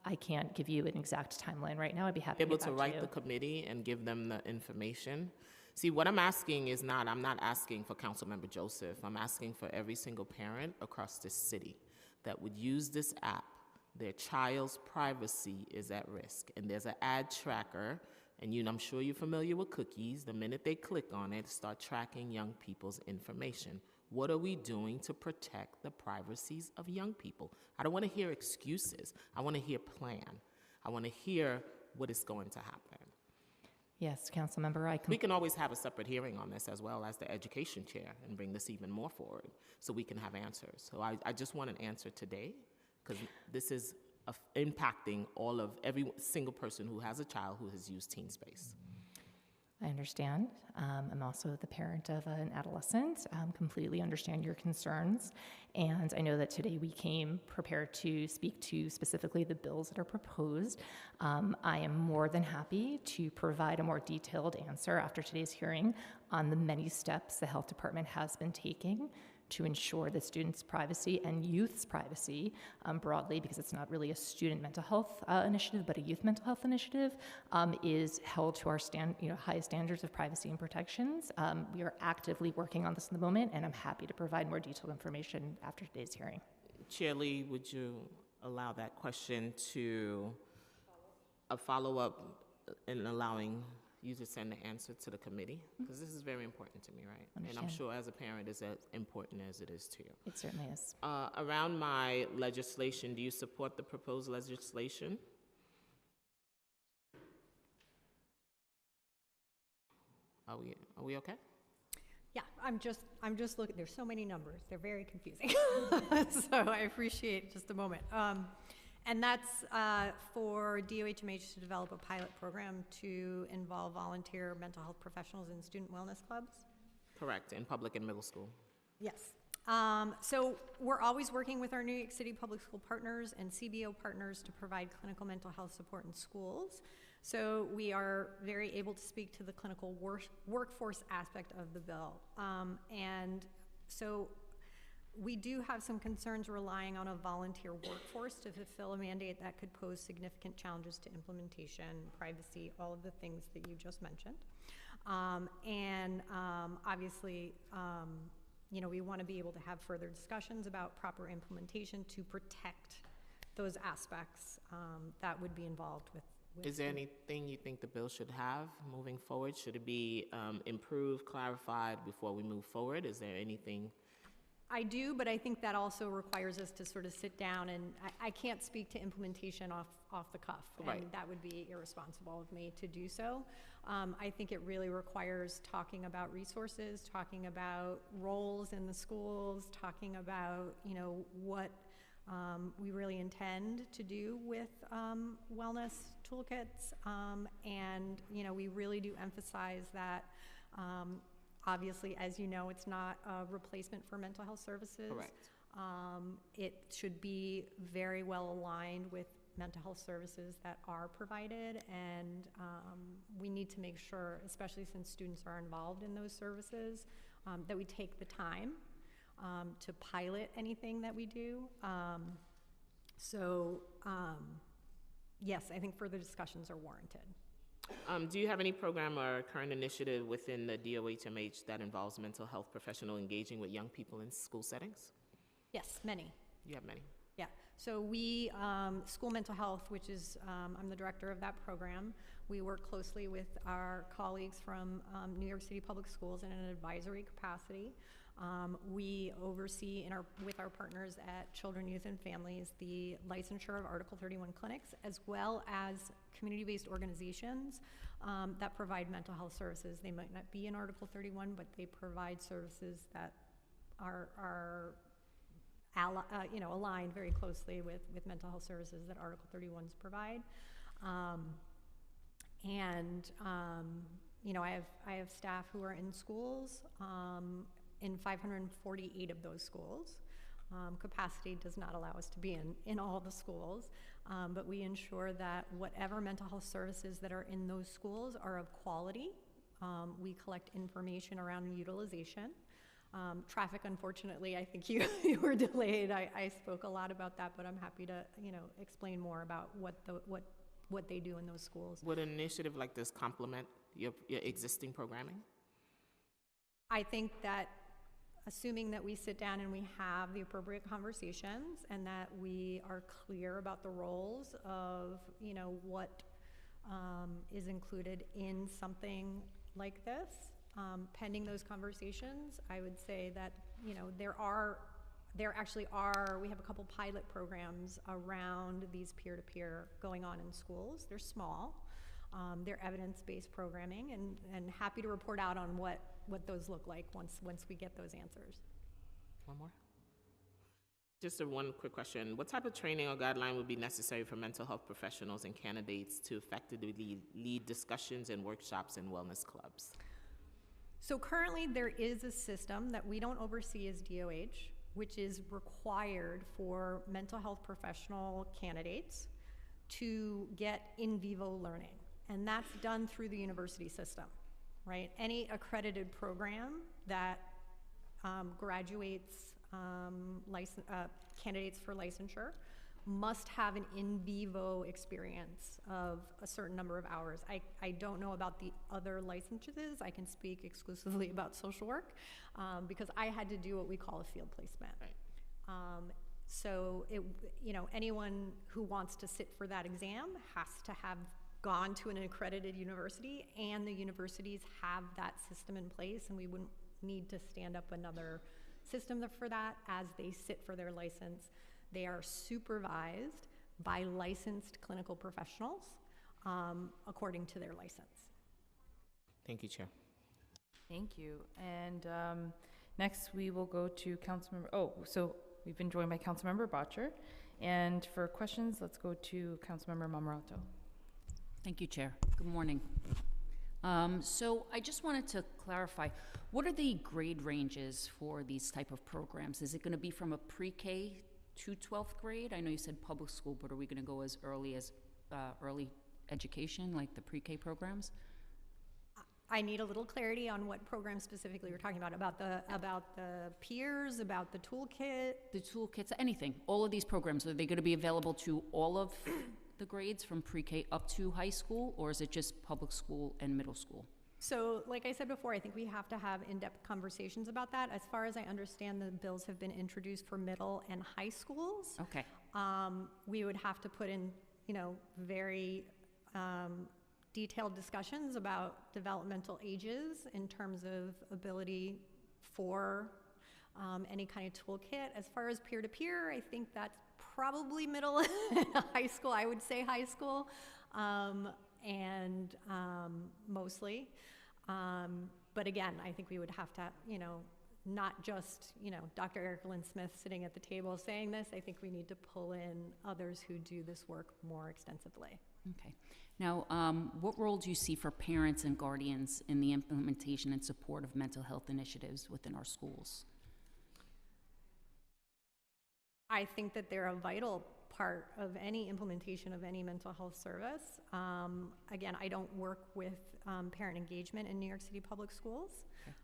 I can't give you an exact timeline right now. I'd be happy Able to to get back write the committee and give them the information. See, what I'm asking is I'm not asking for Councilmember Joseph. I'm asking for every single parent across this city that would use this app. Their child's privacy is at risk. And there's an ad tracker, and I'm sure you're familiar with cookies. The minute they click on it, start tracking young people's information. What are we doing to protect the privacies of young people? I don't want to hear excuses. I want to hear plan. I want to hear what is going to happen. Yes, Councilmember, We can always have a separate hearing on this as well as the education chair and bring this even more forward so we can have answers. So I just want an answer today because this is impacting every single person who has a child who has used Teen Space. I understand. I'm also the parent of an adolescent. Completely understand your concerns. And I know that today we came prepared to speak to specifically the bills that are proposed. I am more than happy to provide a more detailed answer after today's hearing on the many steps the health department has been taking to ensure that students' privacy and youth's privacy broadly, because it's not really a student mental health initiative, but a youth mental health initiative, is held to our highest standards of privacy and protections. We are actively working on this in the moment, and I'm happy to provide more detailed information after today's hearing. Chair Lee, would you allow that question to a follow-up in allowing you to send the answer to the committee? Because this is very important to me, right? Understand. And I'm sure as a parent it's as important as it is to you. It certainly is. Around my legislation, do you support the proposed legislation? Are we okay? Yeah, I'm just looking, there's so many numbers, they're very confusing. So I appreciate just a moment. And that's for DOHMH to develop a pilot program to involve volunteer mental health professionals in student wellness clubs? Correct, in public and middle school. Yes. So we're always working with our New York City Public School partners and CBO partners to provide clinical mental health support in schools. So we are very able to speak to the clinical workforce aspect of the bill. And so we do have some concerns relying on a volunteer workforce to fulfill a mandate that could pose significant challenges to implementation, privacy, all of the things that you just mentioned. Obviously, you know, we want to be able to have further discussions about proper implementation to protect those aspects that would be involved with. Is there anything you think the bill should have moving forward? Should it be improved, clarified before we move forward? Is there anything? I do, but I think that also requires us to sort of sit down, and I can't speak to implementation off the cuff, Right. and that would be irresponsible of me to do so. I think it really requires talking about resources, talking about roles in the schools, talking about, you know, what we really intend to do with wellness toolkits, and, you know, we really do emphasize that obviously, as you know, it's not a replacement for mental health services. Correct. It should be very well aligned with mental health services that are provided, and we need to make sure, especially since students are involved in those services, that we take the time to pilot anything that we do. Yes, I think further discussions are warranted. Do you have any program or current initiative within the DOHMH that involves mental health professional engaging with young people in school settings? Yes, many. You have many. Yeah, so we, School Mental Health, which is, I'm the director of that program. We work closely with our colleagues from New York City Public Schools in an advisory capacity. We oversee with our partners at Children, Youth, and Families the licensure of Article 31 clinics, as well as community-based organizations that provide mental health services. They might not be in Article 31, but they provide services that are you know, aligned very closely with mental health services that Article 31s provide. You know, I have staff who are in schools, in 548 of those schools. Capacity does not allow us to be in all the schools, but we ensure that whatever mental health services that are in those schools are of quality. We collect information around utilization. Traffic, unfortunately, I think you were delayed. I spoke a lot about that, but I'm happy to, you know, explain more about what they do in those schools. Would an initiative like this complement your existing programming? I think that assuming that we sit down and we have the appropriate conversations and that we are clear about the roles of, you know, what is included in something like this, pending those conversations, I would say that, you know, there actually are, we have a couple pilot programs around these peer-to-peer going on in schools. They're small. They're evidence-based programming, and happy to report out on what those look like once we get those answers. One more? Just one quick question. What type of training or guideline would be necessary for mental health professionals and candidates to effectively lead discussions and workshops in wellness clubs? So currently there is a system that we don't oversee as DOH, which is required for mental health professional candidates to get in vivo learning. And that's done through the university system, right? Any accredited program that graduates candidates for licensure must have an in vivo experience of a certain number of hours. I don't know about the other licenses. I can speak exclusively about social work because I had to do what we call a field placement. Right. So you know, anyone who wants to sit for that exam has to have gone to an accredited university, and the universities have that system in place, and we wouldn't need to stand up another system for that as they sit for their license. They are supervised by licensed clinical professionals according to their license. Thank you, Chair. Thank you. And next we will go to Councilmember, so we've been joined by Councilmember Botcher. And for questions, let's go to Councilmember Mamarato. Thank you, Chair. Good morning. So I just wanted to clarify, what are the grade ranges for these type of programs? Is it going to be from a pre-K to 12th grade? I know you said public school, but are we going to go as early education, like the pre-K programs? I need a little clarity on what program specifically you're talking about the peers, about the toolkit. The toolkits, anything. All of these programs, are they going to be available to all of the grades from pre-K up to high school, or is it just public school and middle school? So, like I said before, I think we have to have in-depth conversations about that. As far as I understand, the bills have been introduced for middle and high schools. Okay. We would have to put in, very detailed discussions about developmental ages in terms of ability for any kind of toolkit. As far as peer-to-peer, I think that's probably middle and high school. I would say high school, and mostly. But again, I think we would have to, not just, Dr. Erica Lynn Smith sitting at the table saying this. I think we need to pull in others who do this work more extensively. Okay. Now, what role do you see for parents and guardians in the implementation and support of mental health initiatives within our schools? I think that they're a vital part of any implementation of any mental health service. Again, I don't work with parent engagement in New York City Public Schools. Okay.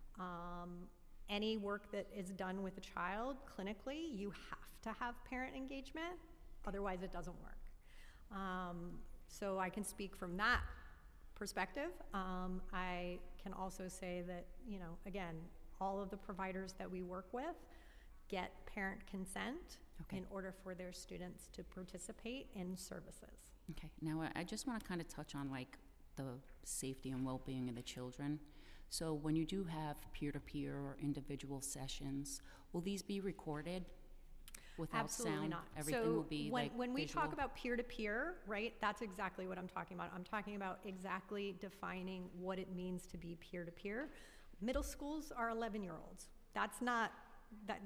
Any work that is done with a child clinically, you have to have parent engagement, otherwise it doesn't work. So I can speak from that perspective. I can also say that, again, all of the providers that we work with get parent consent in order for their students to participate in services. Okay. Now, I just want to kind of touch on like the safety and well-being of the children. So when you do have peer-to-peer or individual sessions, will these be recorded without Absolutely sound? not. Everything so will be when we visual? talk about peer-to-peer, right, that's exactly what I'm talking about. I'm talking about exactly defining what it means to be peer-to-peer. Middle schools are 11-year-olds. That's not, that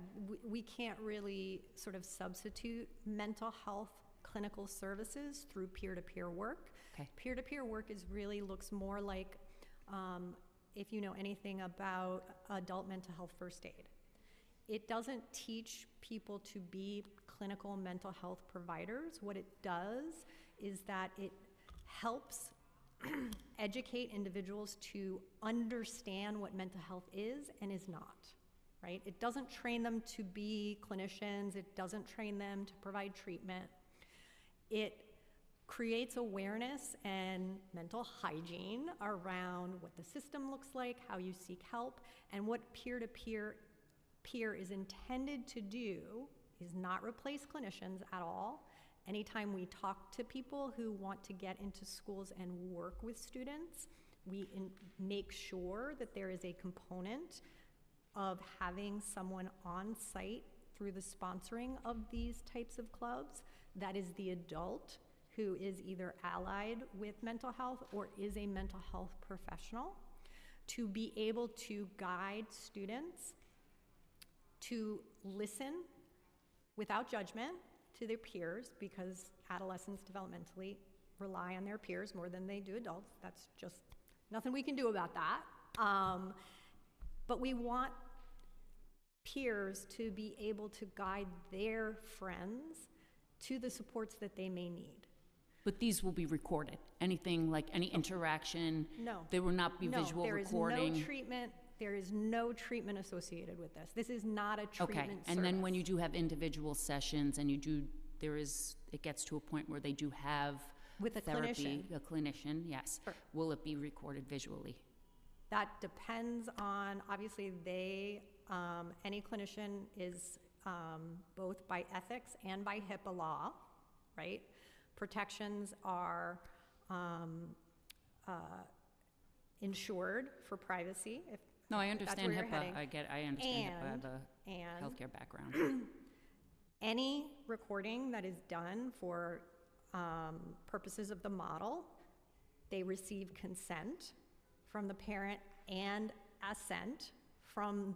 we can't really sort of substitute mental health clinical services through peer-to-peer work. Okay. Peer-to-peer work looks more like, if you know anything about adult mental health first aid. It doesn't teach people to be clinical mental health providers. What it does is that it helps educate individuals to understand what mental health is and is not, right? It doesn't train them to be clinicians. It doesn't train them to provide treatment. It creates awareness and mental hygiene around what the system looks like, how you seek help, and what peer-to-peer is intended to do is not replace clinicians at all. Anytime we talk to people who want to get into schools and work with students, we make sure that there is a component of having someone on site through the sponsoring of these types of clubs that is the adult who is either allied with mental health or is a mental health professional, to be able to guide students to listen without judgment to their peers, because adolescents developmentally rely on their peers more than they do adults. That's just nothing we can do about that. But we want peers to be able to guide their friends to the supports that they may need. But these will be recorded. Anything like any interaction? No. There will not be visual recording? No, there is no treatment associated with this. This is not a treatment service. And then when you do have individual sessions and it gets to a point where they do have with a therapy, clinician. a clinician, yes. Sure. Will it be recorded visually? That depends on, obviously, any clinician is both by ethics and by HIPAA law, right? Protections are insured for privacy. No, I understand HIPAA. I understand HIPAA. I have a healthcare background. Any recording that is done for purposes of the model, they receive consent from the parent and assent from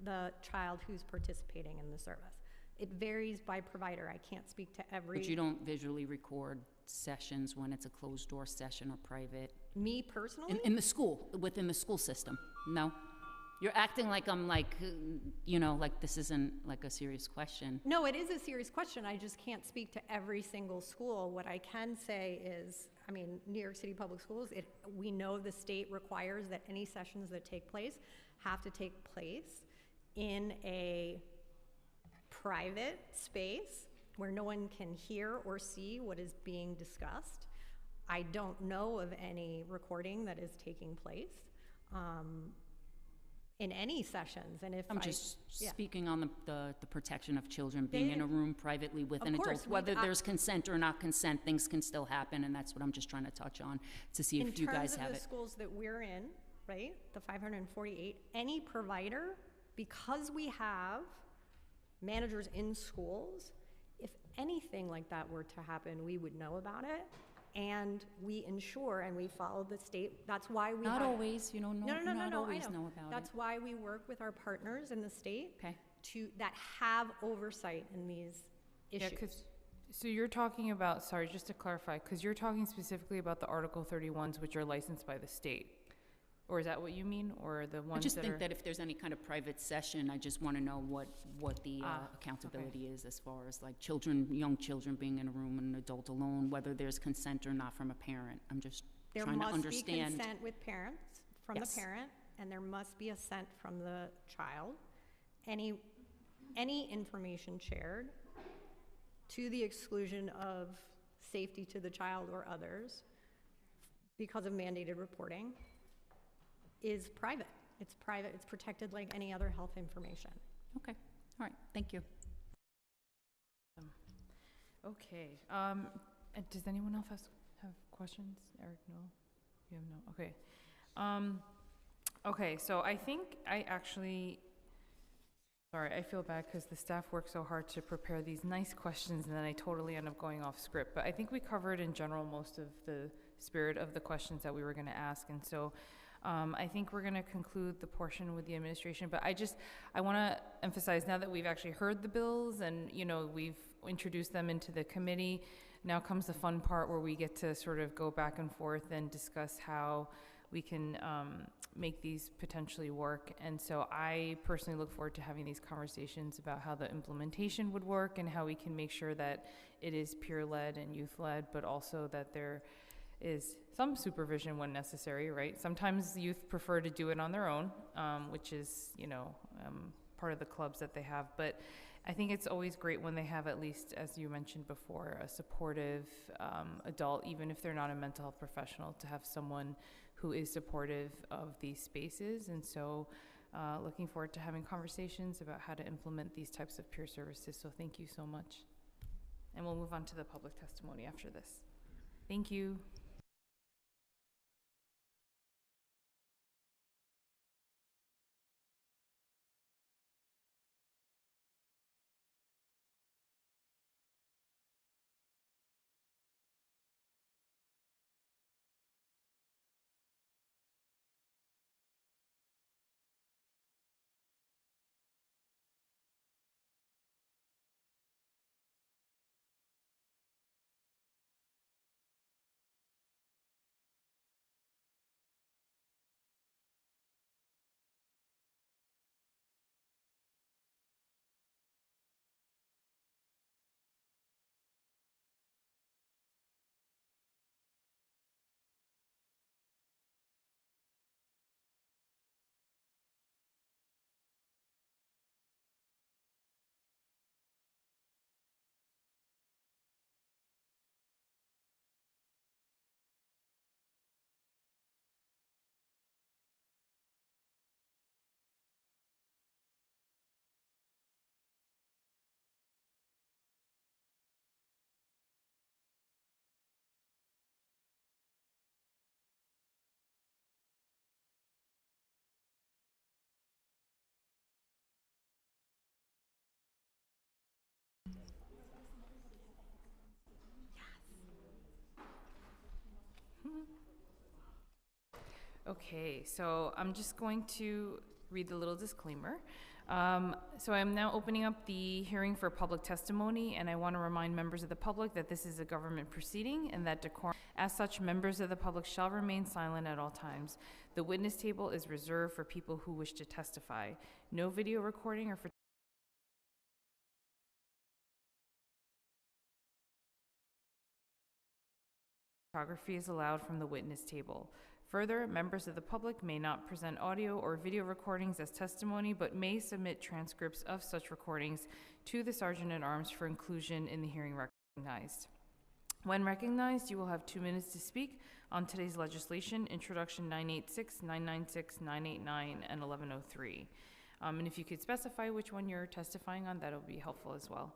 the child who's participating in the service. It varies by provider. I can't speak to every. But you don't visually record sessions when it's a closed-door session or private? Me personally? In the school, within the school system? No? You're acting like I'm like, like this isn't like a serious question. No, it is a serious question. I just can't speak to every single school. What I can say is, I mean, New York City Public Schools, we know the state requires that any sessions that take place have to take place in a private space where no one can hear or see what is being discussed. I don't know of any recording that is taking place in any sessions. And if I'm just speaking on the protection of children being in a room privately with an adult. Whether there's consent or not consent, things can still happen, and that's what I'm just trying to touch on to see if you guys have In terms of it. the schools that we're in, right, the 548, any provider, because we have managers in schools, if anything like that were to happen, we would know about it. And we ensure and we follow the state. That's why we Not have, always, not always I know about That's it. why we work with our partners in the state Okay. that have oversight in these issues. Yeah, so you're talking about, sorry, just to clarify, because you're talking specifically about the Article 31s, which are licensed by the state. Or is that what you mean, or the ones I just that think are? that if there's any kind of private session, I just want to know what the accountability is as far as like young children being in a room and an adult alone, whether there's consent or not from a parent. I'm just trying to understand. There must be consent with parents, from Yes. the parent, and there must be assent from the child. Any information shared to the exclusion of safety to the child or others because of mandated reporting is private. It's private, it's protected like any other health information. Okay, all right, thank you. Okay, does anyone else have questions? Eric, no? You have no, okay. Okay, so I think sorry, I feel bad because the staff worked so hard to prepare these nice questions and then I totally end up going off script. But I think we covered in general most of the spirit of the questions that we were gonna ask. And so I think we're gonna conclude the portion with the administration, but I wanna emphasize now that we've actually heard the bills and, we've introduced them into the committee, now comes the fun part where we get to sort of go back and forth and discuss how we can make these potentially work. And so I personally look forward to having these conversations about how the implementation would work and how we can make sure that it is peer-led and youth-led, but also that there is some supervision when necessary, right? Sometimes youth prefer to do it on their own, which is, part of the clubs that they have. But I think it's always great when they have, at least, as you mentioned before, a supportive adult, even if they're not a mental health professional, to have someone who is supportive of these spaces. And so looking forward to having conversations about how to implement these types of peer services. So thank you so much. And we'll move on to the public testimony after this. Thank you. Okay, so I'm just going to read the little disclaimer. So I'm now opening up the hearing for public testimony, and I want to remind members of the public that this is a government proceeding and that decorum. As such, members of the public shall remain silent at all times. The witness table is reserved for people who wish to testify. No video recording or photography is allowed from the witness table. Further, members of the public may not present audio or video recordings as testimony, but may submit transcripts of such recordings to the Sergeant at Arms for inclusion in the hearing recognized. When recognized, you will have 2 minutes to speak on today's legislation, Introduction 986, 996, 989, and 1103. And if you could specify which one you're testifying on, that'll be helpful as well.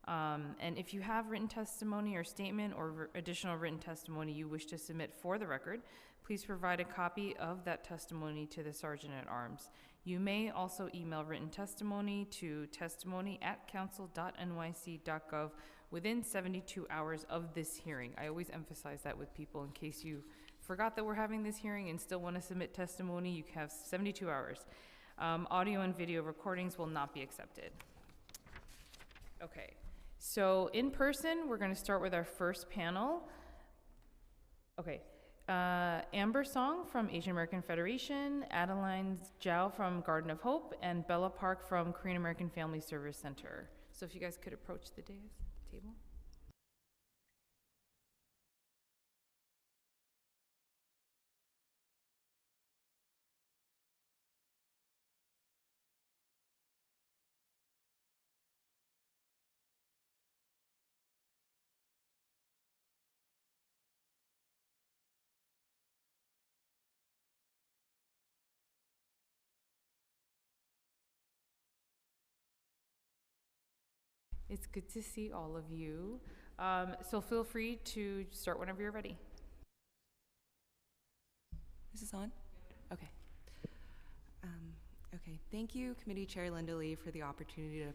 And if you have written testimony or statement or additional written testimony you wish to submit for the record, please provide a copy of that testimony to the Sergeant at Arms. You may also email written testimony to testimony@council.nyc.gov within 72 hours of this hearing. I always emphasize that with people in case you forgot that we're having this hearing and still want to submit testimony. You have 72 hours. Audio and video recordings will not be accepted. Okay, so in person, we're going to start with our first panel. Okay. Amber Song from Asian American Federation, Adeline Zhao from Garden of Hope, and Bella Park from Korean American Family Service Center. So if you guys could approach the dais table. It's good to see all of you. So feel free to start whenever you're ready. Is this on? Okay. Okay. Thank you, Committee Chair Linda Lee, for the opportunity to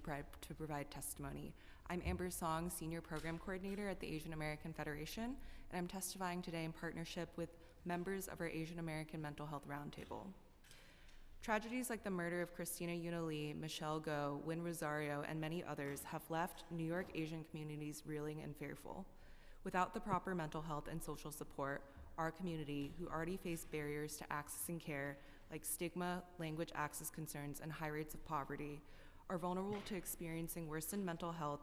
provide testimony. I'm Amber Song, Senior Program Coordinator at the Asian American Federation, and I'm testifying today in partnership with members of our Asian American Mental Health Roundtable. Tragedies like the murder of Christina Yuna Lee, Michelle Go, Wynn Rosario, and many others have left New York Asian communities reeling and fearful. Without the proper mental health and social support, our community, who already face barriers to accessing care like stigma, language access concerns, and high rates of poverty, are vulnerable to experiencing worsened mental health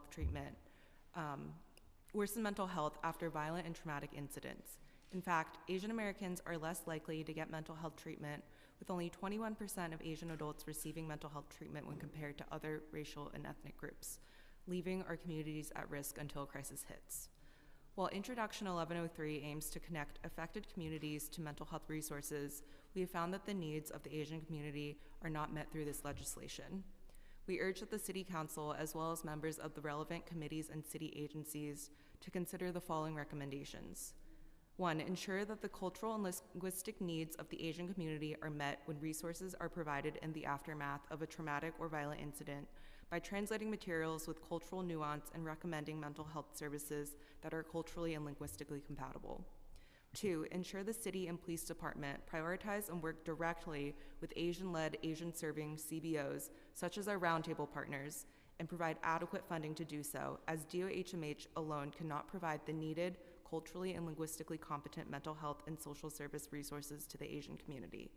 after violent and traumatic incidents. In fact, Asian Americans are less likely to get mental health treatment, with only 21% of Asian adults receiving mental health treatment when compared to other racial and ethnic groups, leaving our communities at risk until a crisis hits. While Introduction 1103 aims to connect affected communities to mental health resources, we have found that the needs of the Asian community are not met through this legislation. We urge that the City Council, as well as members of the relevant committees and city agencies, to consider the following recommendations. 1, ensure that the cultural and linguistic needs of the Asian community are met when resources are provided in the aftermath of a traumatic or violent incident by translating materials with cultural nuance and recommending mental health services that are culturally and linguistically compatible. 2, ensure the city and police department prioritize and work directly with Asian-led, Asian-serving CBOs, such as our roundtable partners, and provide adequate funding to do so, as DOHMH alone cannot provide the needed culturally and linguistically competent mental health and social service resources to the Asian community.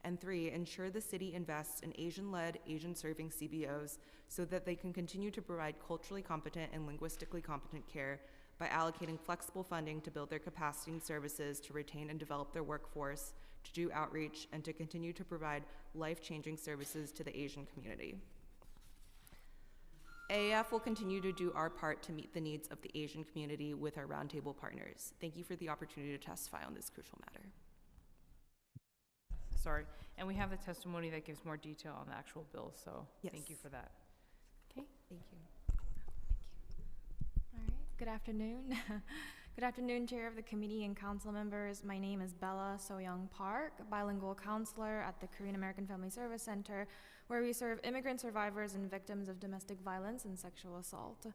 And 3, ensure the city invests in Asian-led, Asian-serving CBOs so that they can continue to provide culturally competent and linguistically competent care by allocating flexible funding to build their capacity and services to retain and develop their workforce, to do outreach, and to continue to provide life-changing services to the Asian community. AAF will continue to do our part to meet the needs of the Asian community with our roundtable partners. Thank you for the opportunity to testify on this crucial matter. Sorry, and we have the testimony that gives more detail on the actual bill, so Yes. Thank you for that. Okay. Thank you. All right, good afternoon. Good afternoon, Chair of the Committee and Council members. My name is Bella So-Young Park, bilingual counselor at the Korean American Family Service Center, where we serve immigrant survivors and victims of domestic violence and sexual assault.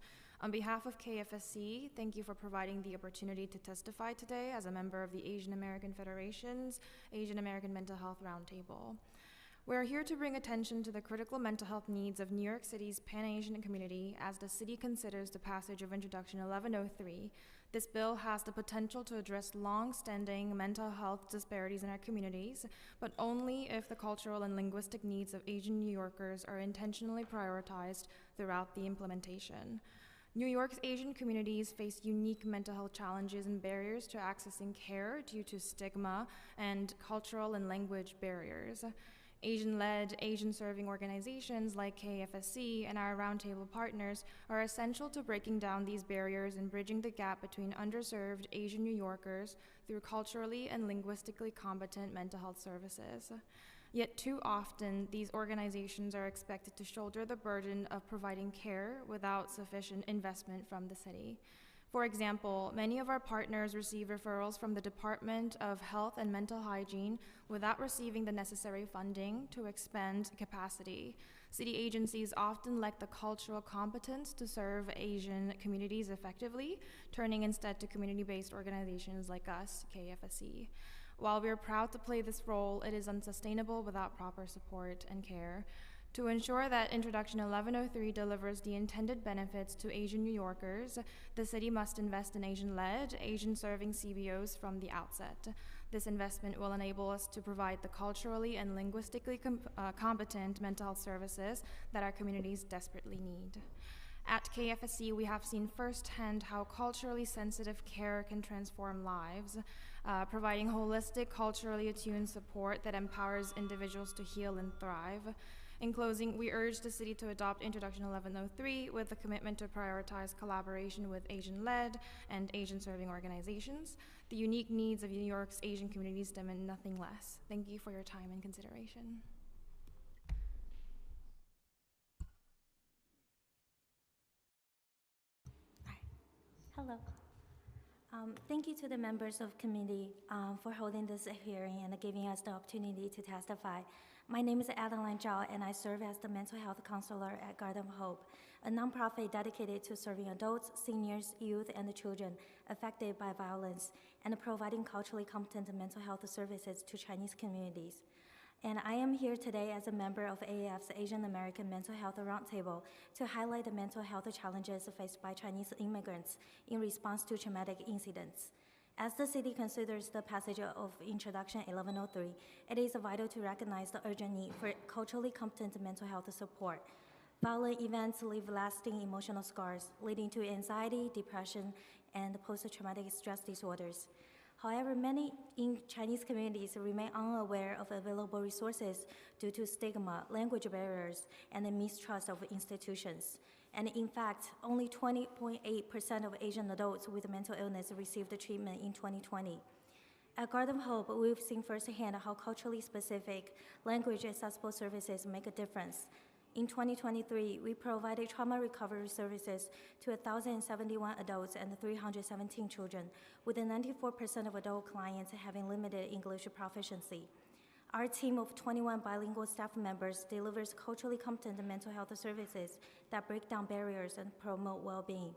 On behalf of KFSC, thank you for providing the opportunity to testify today as a member of the Asian American Federation's Asian American Mental Health Roundtable. We are here to bring attention to the critical mental health needs of New York City's Pan-Asian community as the city considers the passage of Introduction 1103. This bill has the potential to address long-standing mental health disparities in our communities, but only if the cultural and linguistic needs of Asian New Yorkers are intentionally prioritized throughout the implementation. New York's Asian communities face unique mental health challenges and barriers to accessing care due to stigma and cultural and language barriers. Asian-led, Asian-serving organizations like KFSC and our roundtable partners are essential to breaking down these barriers and bridging the gap between underserved Asian New Yorkers through culturally and linguistically competent mental health services. Yet too often, these organizations are expected to shoulder the burden of providing care without sufficient investment from the city. For example, many of our partners receive referrals from the Department of Health and Mental Hygiene without receiving the necessary funding to expand capacity. City agencies often lack the cultural competence to serve Asian communities effectively, turning instead to community-based organizations like us, KFSC. While we are proud to play this role, it is unsustainable without proper support and care. To ensure that Introduction 1103 delivers the intended benefits to Asian New Yorkers, the city must invest in Asian-led, Asian-serving CBOs from the outset. This investment will enable us to provide the culturally and linguistically competent mental health services that our communities desperately need. At KFSC, we have seen firsthand how culturally sensitive care can transform lives, providing holistic, culturally attuned support that empowers individuals to heal and thrive. In closing, we urge the city to adopt Introduction 1103 with a commitment to prioritize collaboration with Asian-led and Asian-serving organizations. The unique needs of New York's Asian communities demand nothing less. Thank you for your time and consideration. Hello. Thank you to the members of committee for holding this hearing and giving us the opportunity to testify. My name is Adeline Zhao, and I serve as the mental health counselor at Garden of Hope, a nonprofit dedicated to serving adults, seniors, youth, and children affected by violence and providing culturally competent mental health services to Chinese communities. And I am here today as a member of AAF's Asian American Mental Health Roundtable to highlight the mental health challenges faced by Chinese immigrants in response to traumatic incidents. As the city considers the passage of Introduction 1103, it is vital to recognize the urgent need for culturally competent mental health support. Violent events leave lasting emotional scars, leading to anxiety, depression, and post-traumatic stress disorders. However, many in Chinese communities remain unaware of available resources due to stigma, language barriers, and the mistrust of institutions. And in fact, only 20.8% of Asian adults with mental illness received treatment in 2020. At Garden of Hope, we've seen firsthand how culturally specific, language-accessible services make a difference. In 2023, we provided trauma recovery services to 1,071 adults and 317 children, with 94% of adult clients having limited English proficiency. Our team of 21 bilingual staff members delivers culturally competent mental health services that break down barriers and promote well-being.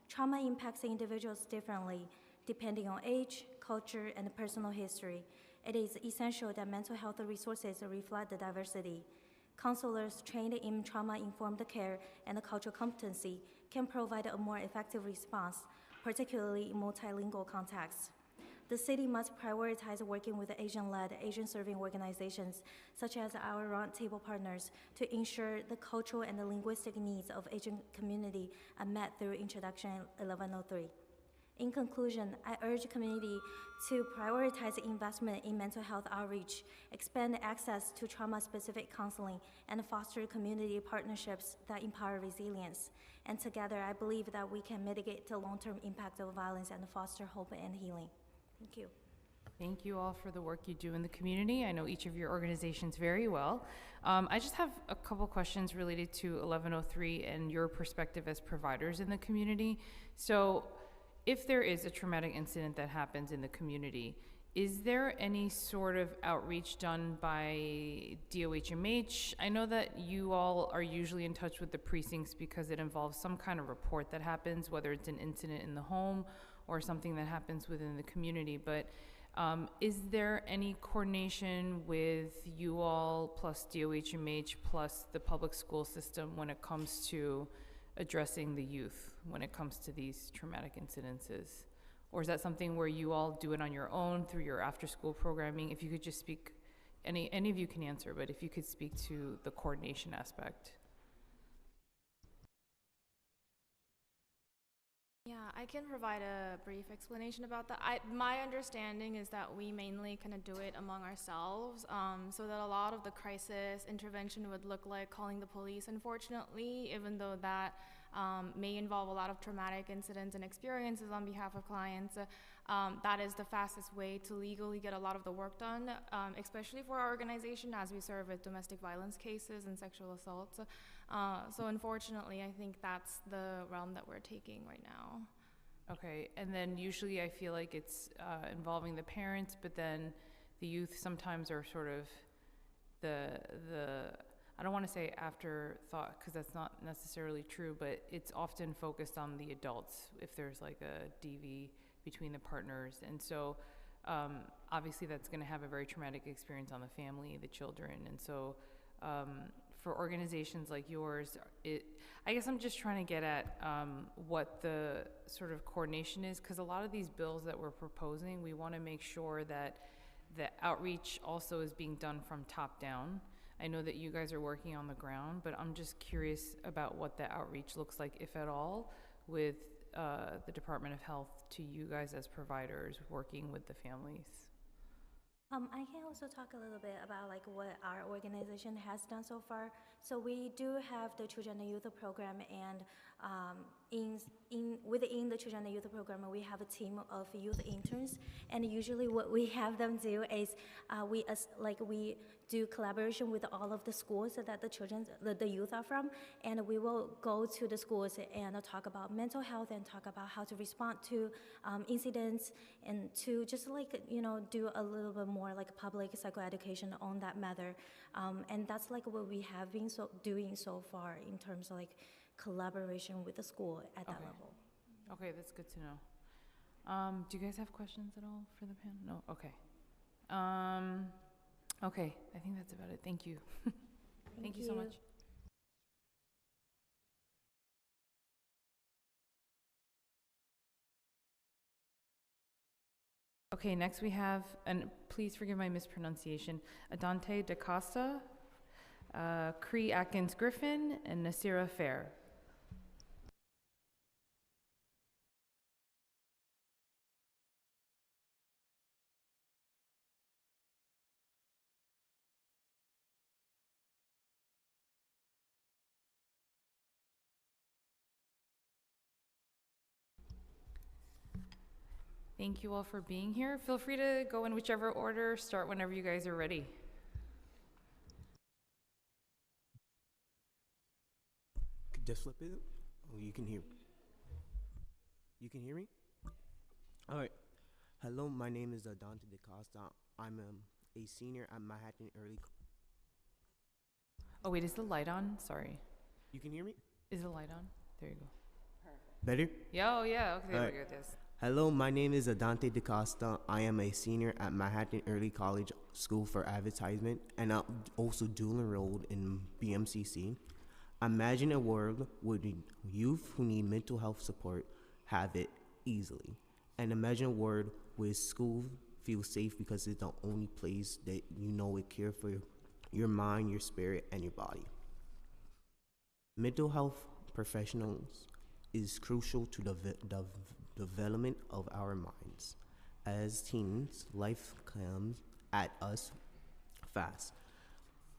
Trauma impacts individuals differently, depending on age, culture, and personal history. It is essential that mental health resources reflect the diversity. Counselors trained in trauma-informed care and cultural competency can provide a more effective response, particularly in multilingual contexts. The city must prioritize working with Asian-led, Asian-serving organizations, such as our roundtable partners, to ensure the cultural and the linguistic needs of Asian community are met through Introduction 1103. In conclusion, I urge the community to prioritize investment in mental health outreach, expand access to trauma-specific counseling, and foster community partnerships that empower resilience. And together, I believe that we can mitigate the long-term impact of violence and foster hope and healing. Thank you. Thank you all for the work you do in the community. I know each of your organizations very well. I just have a couple questions related to 1103 and your perspective as providers in the community. So, if there is a traumatic incident that happens in the community, is there any sort of outreach done by DOHMH? I know that you all are usually in touch with the precincts because it involves some kind of report that happens, whether it's an incident in the home or something that happens within the community. But Is there any coordination with you all plus DOHMH plus the public school system when it comes to addressing the youth, when it comes to these traumatic incidences? Or is that something where you all do it on your own through your after-school programming? If you could just speak, any of you can answer, but if you could speak to the coordination aspect. Yeah, I can provide a brief explanation about that. My understanding is that we mainly kind of do it among ourselves, so that a lot of the crisis intervention would look like calling the police, unfortunately, even though that may involve a lot of traumatic incidents and experiences on behalf of clients. That is the fastest way to legally get a lot of the work done, especially for our organization as we serve with domestic violence cases and sexual assaults. So unfortunately, I think that's the realm that we're taking right now. Okay, and then usually I feel like it's involving the parents, but then the youth sometimes are sort of the I don't want to say afterthought because that's not necessarily true, but it's often focused on the adults if there's like a DV between the partners. And so obviously that's going to have a very traumatic experience on the family, the children. And so for organizations like yours, I guess I'm just trying to get at what the sort of coordination is, because a lot of these bills that we're proposing, we want to make sure that the outreach also is being done from top down. I know that you guys are working on the ground, but I'm just curious about what the outreach looks like, if at all, with the Department of Health to you guys as providers working with the families. I can also talk a little bit about like what our organization has done so far. So we do have the Children and Youth Program, and within the Children and Youth Program, we have a team of youth interns. And usually, what we have them do is we do collaboration with all of the schools that the youth are from, and we will go to the schools and talk about mental health and talk about how to respond to incidents, and to just do a little bit more like public psychoeducation on that matter. And that's like what we have been doing so far in terms of like collaboration with the school at that level. Okay, that's good to know. Do you guys have questions at all for the panel? No? Okay. Okay, I think that's about it. Thank you. Thank you so much. Okay, next we have, and please forgive my mispronunciation, Adante DaCosta, Cree Atkins Griffin, and Nasira Fair. Thank you all for being here. Feel free to go in whichever order, start whenever you guys are ready. Just flip it? Oh, you can hear me. You can hear me? All right. Hello, my name is Dante DaCosta. I'm a senior at Manhattan Early. Oh wait, is the light on? Sorry. You can hear me? Is the light on? There you go. Perfect. Better? Yeah, oh yeah, okay, there we go, this. Hello, my name is Adante DaCosta. I am a senior at Manhattan Early College School for Advertisement, and I'm also dual enrolled in BMCC. Imagine a world where the youth who need mental health support have it easily. And imagine a world where school feels safe because it's the only place that you know it cares for your mind, your spirit, and your body. Mental health professionals is crucial to the development of our minds. As teens, life comes at us fast.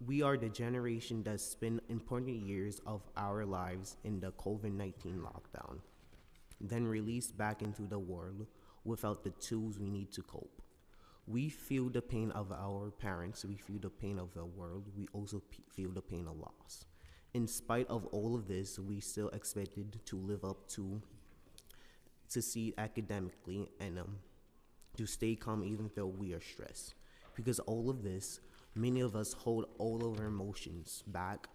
We are the generation that spent important years of our lives in the COVID-19 lockdown, then released back into the world without the tools we need to cope. We feel the pain of our parents, we feel the pain of the world, we also feel the pain of loss. In spite of all of this, we still expected to live up to succeed academically and to stay calm even though we are stressed. Because all of this, many of us hold all of our emotions back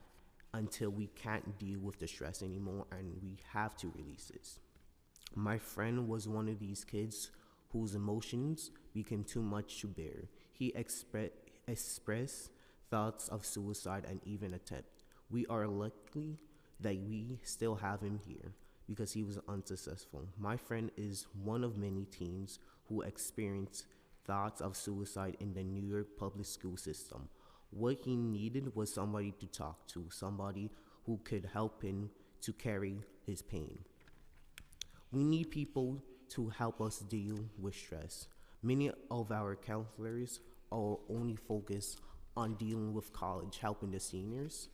until we can't deal with the stress anymore and we have to release this. My friend was one of these kids whose emotions became too much to bear. He expressed thoughts of suicide and even attempt. We are lucky that we still have him here because he was unsuccessful. My friend is one of many teens who experienced thoughts of suicide in the New York public school system. What he needed was somebody to talk to, somebody who could help him to carry his pain. We need people to help us deal with stress. Many of our counselors are only focused on dealing with college, helping the seniors.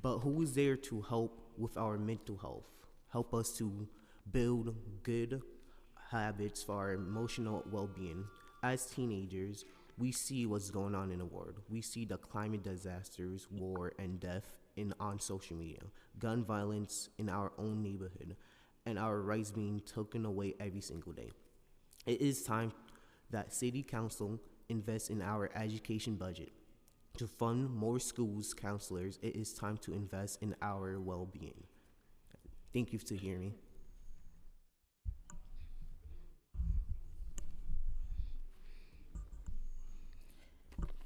But who is there to help with our mental health? Help us to build good habits for our emotional well-being. As teenagers, we see what's going on in the world. We see the climate disasters, war, and death on social media, gun violence in our own neighborhood, and our rights being taken away every single day. It is time that City Council invest in our education budget. To fund more schools, counselors, it is time to invest in our well-being. Thank you for hearing me.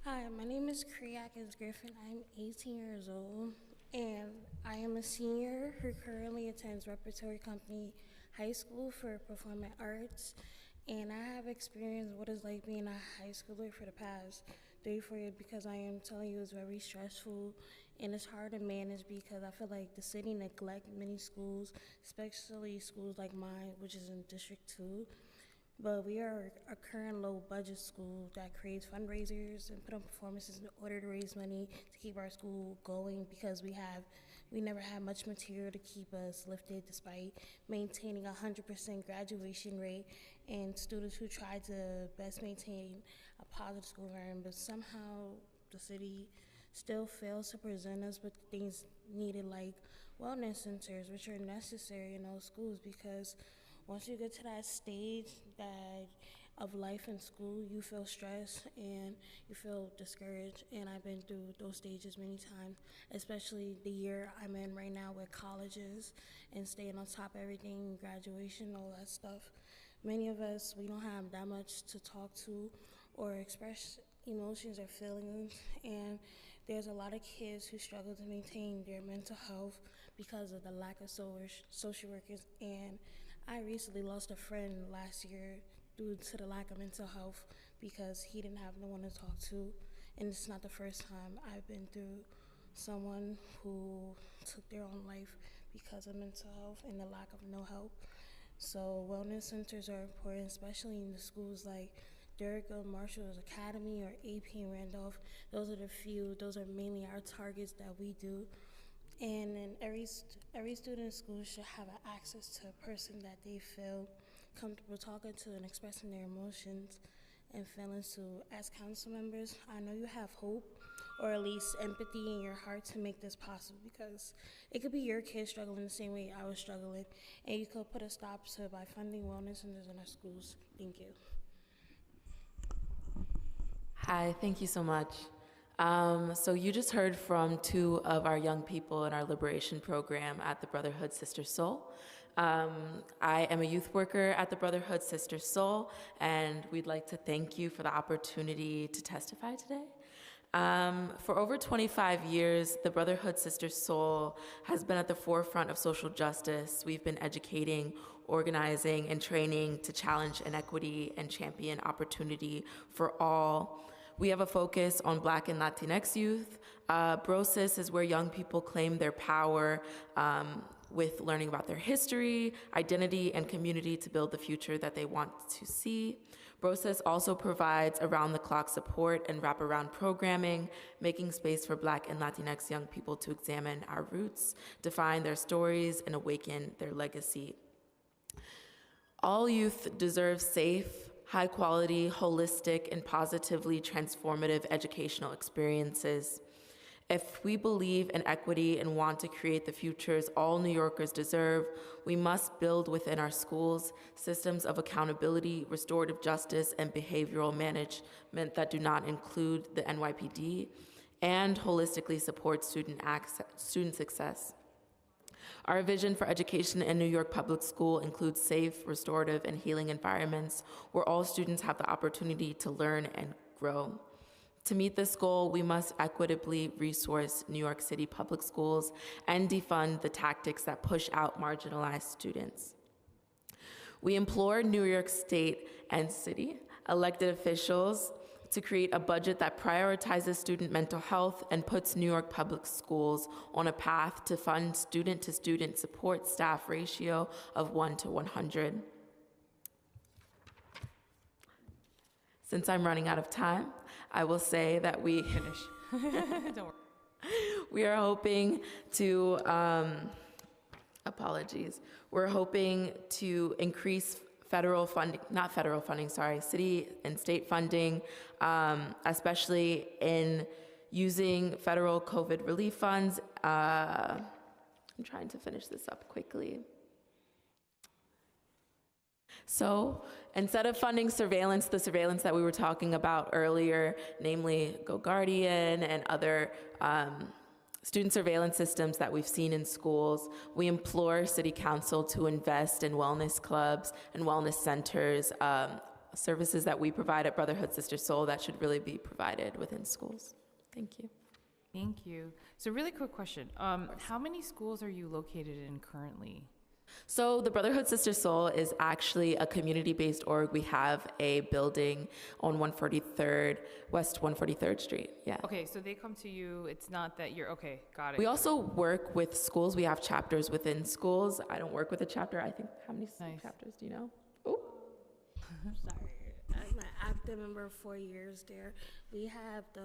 Hi, my name is Kriakis Griffin. I'm 18 years old, and I am a senior who currently attends Repertory Company High School for Performing Arts, and I have experienced what it's like being a high schooler for the past 3-4 years because I am telling you it's very stressful, and it's hard to manage because I feel like the city neglect many schools, especially schools like mine, which is in District 2. But we are a current low budget school that creates fundraisers and put on performances in order to raise money to keep our school going because we never had much material to keep us lifted despite maintaining 100% graduation rate and students who try to best maintain a positive school environment, but somehow the city still fails to present us with things needed like wellness centers, which are necessary in those schools because once you get to that stage of life in school, you feel stressed and you feel discouraged. And I've been through those stages many times, especially the year I'm in right now with colleges and staying on top of everything, graduation, all that stuff. Many of us, we don't have that much to talk to or express emotions or feelings. And there's a lot of kids who struggle to maintain their mental health because of the lack of social workers. And I recently lost a friend last year due to the lack of mental health because he didn't have no one to talk to. And it's not the first time I've been through someone who took their own life because of mental health and the lack of no help. So wellness centers are important, especially in the schools like Durga Marshall's Academy or AP and Randolph. Those are mainly our targets that we do. And then every student in school should have access to a person that they feel comfortable talking to and expressing their emotions and feelings to. As council members, I know you have hope or at least empathy in your heart to make this possible because it could be your kid struggling the same way I was struggling, and you could put a stop to it by funding wellness centers in our schools. Thank you. Hi, thank you so much. So you just heard from two of our young people in our liberation program at the Brotherhood Sister Soul. I am a youth worker at the Brotherhood Sister Soul, and we'd like to thank you for the opportunity to testify today. For over 25 years, the Brotherhood Sister Soul has been at the forefront of social justice. We've been educating, organizing, and training to challenge inequity and champion opportunity for all. We have a focus on Black and Latinx youth. BROSIS is where young people claim their power with learning about their history, identity, and community to build the future that they want to see. BROSIS also provides around-the-clock support and wraparound programming, making space for Black and Latinx young people to examine our roots, define their stories, and awaken their legacy. All youth deserve safe, high-quality, holistic, and positively transformative educational experiences. If we believe in equity and want to create the futures all New Yorkers deserve, we must build within our schools systems of accountability, restorative justice, and behavioral management that do not include the NYPD and holistically support student success. Our vision for education in New York Public School includes safe, restorative, and healing environments where all students have the opportunity to learn and grow. To meet this goal, we must equitably resource New York City public schools and defund the tactics that push out marginalized students. We implore New York State and City elected officials to create a budget that prioritizes student mental health and puts New York public schools on a path to fund student-to-student support staff ratio of 1 to 100. Since I'm running out of time, I will say that we finish. Don't worry. We are hoping to, we're hoping to increase city and state funding, especially in using federal COVID relief funds. I'm trying to finish this up quickly. So instead of funding surveillance, the surveillance that we were talking about earlier, namely Go Guardian and other student surveillance systems that we've seen in schools, we implore City Council to invest in wellness clubs and wellness centers, services that we provide at Brotherhood Sister Soul that should really be provided within schools. Thank you. Thank you. So really quick question. How many schools are you located in currently? So the Brotherhood Sister Soul is actually a community-based org. We have a building on 143rd, West 143rd Street, yeah. Okay, so they come to you, it's not that you're, okay, got it. We also work with schools. We have chapters within schools. I don't work with a chapter. I think, how many chapters do you know? Oh. Sorry, I'm an active member of 4 years there. We have the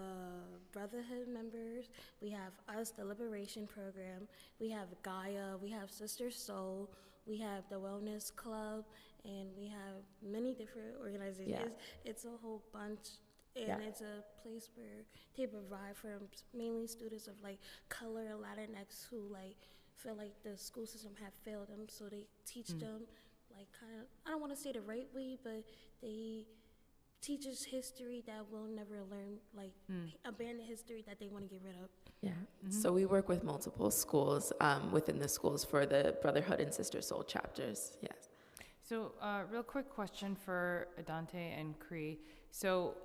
Brotherhood members, we have us, the Liberation Program, we have Gaia, we have Sister Soul, we have the Wellness Club, and we have many different organizations. Yeah. It's a whole bunch, and Yeah. it's a place where they provide for mainly students of like color and Latinx who like feel like the school system have failed them, so they teach them like kind of, I don't want to say the right way, but they teach us history that we'll never learn, like abandoned history that they want to get rid of. Yeah, so we work with multiple schools within the schools for the Brotherhood and Sister Soul chapters, yes. So real quick question for Adante and Cree. So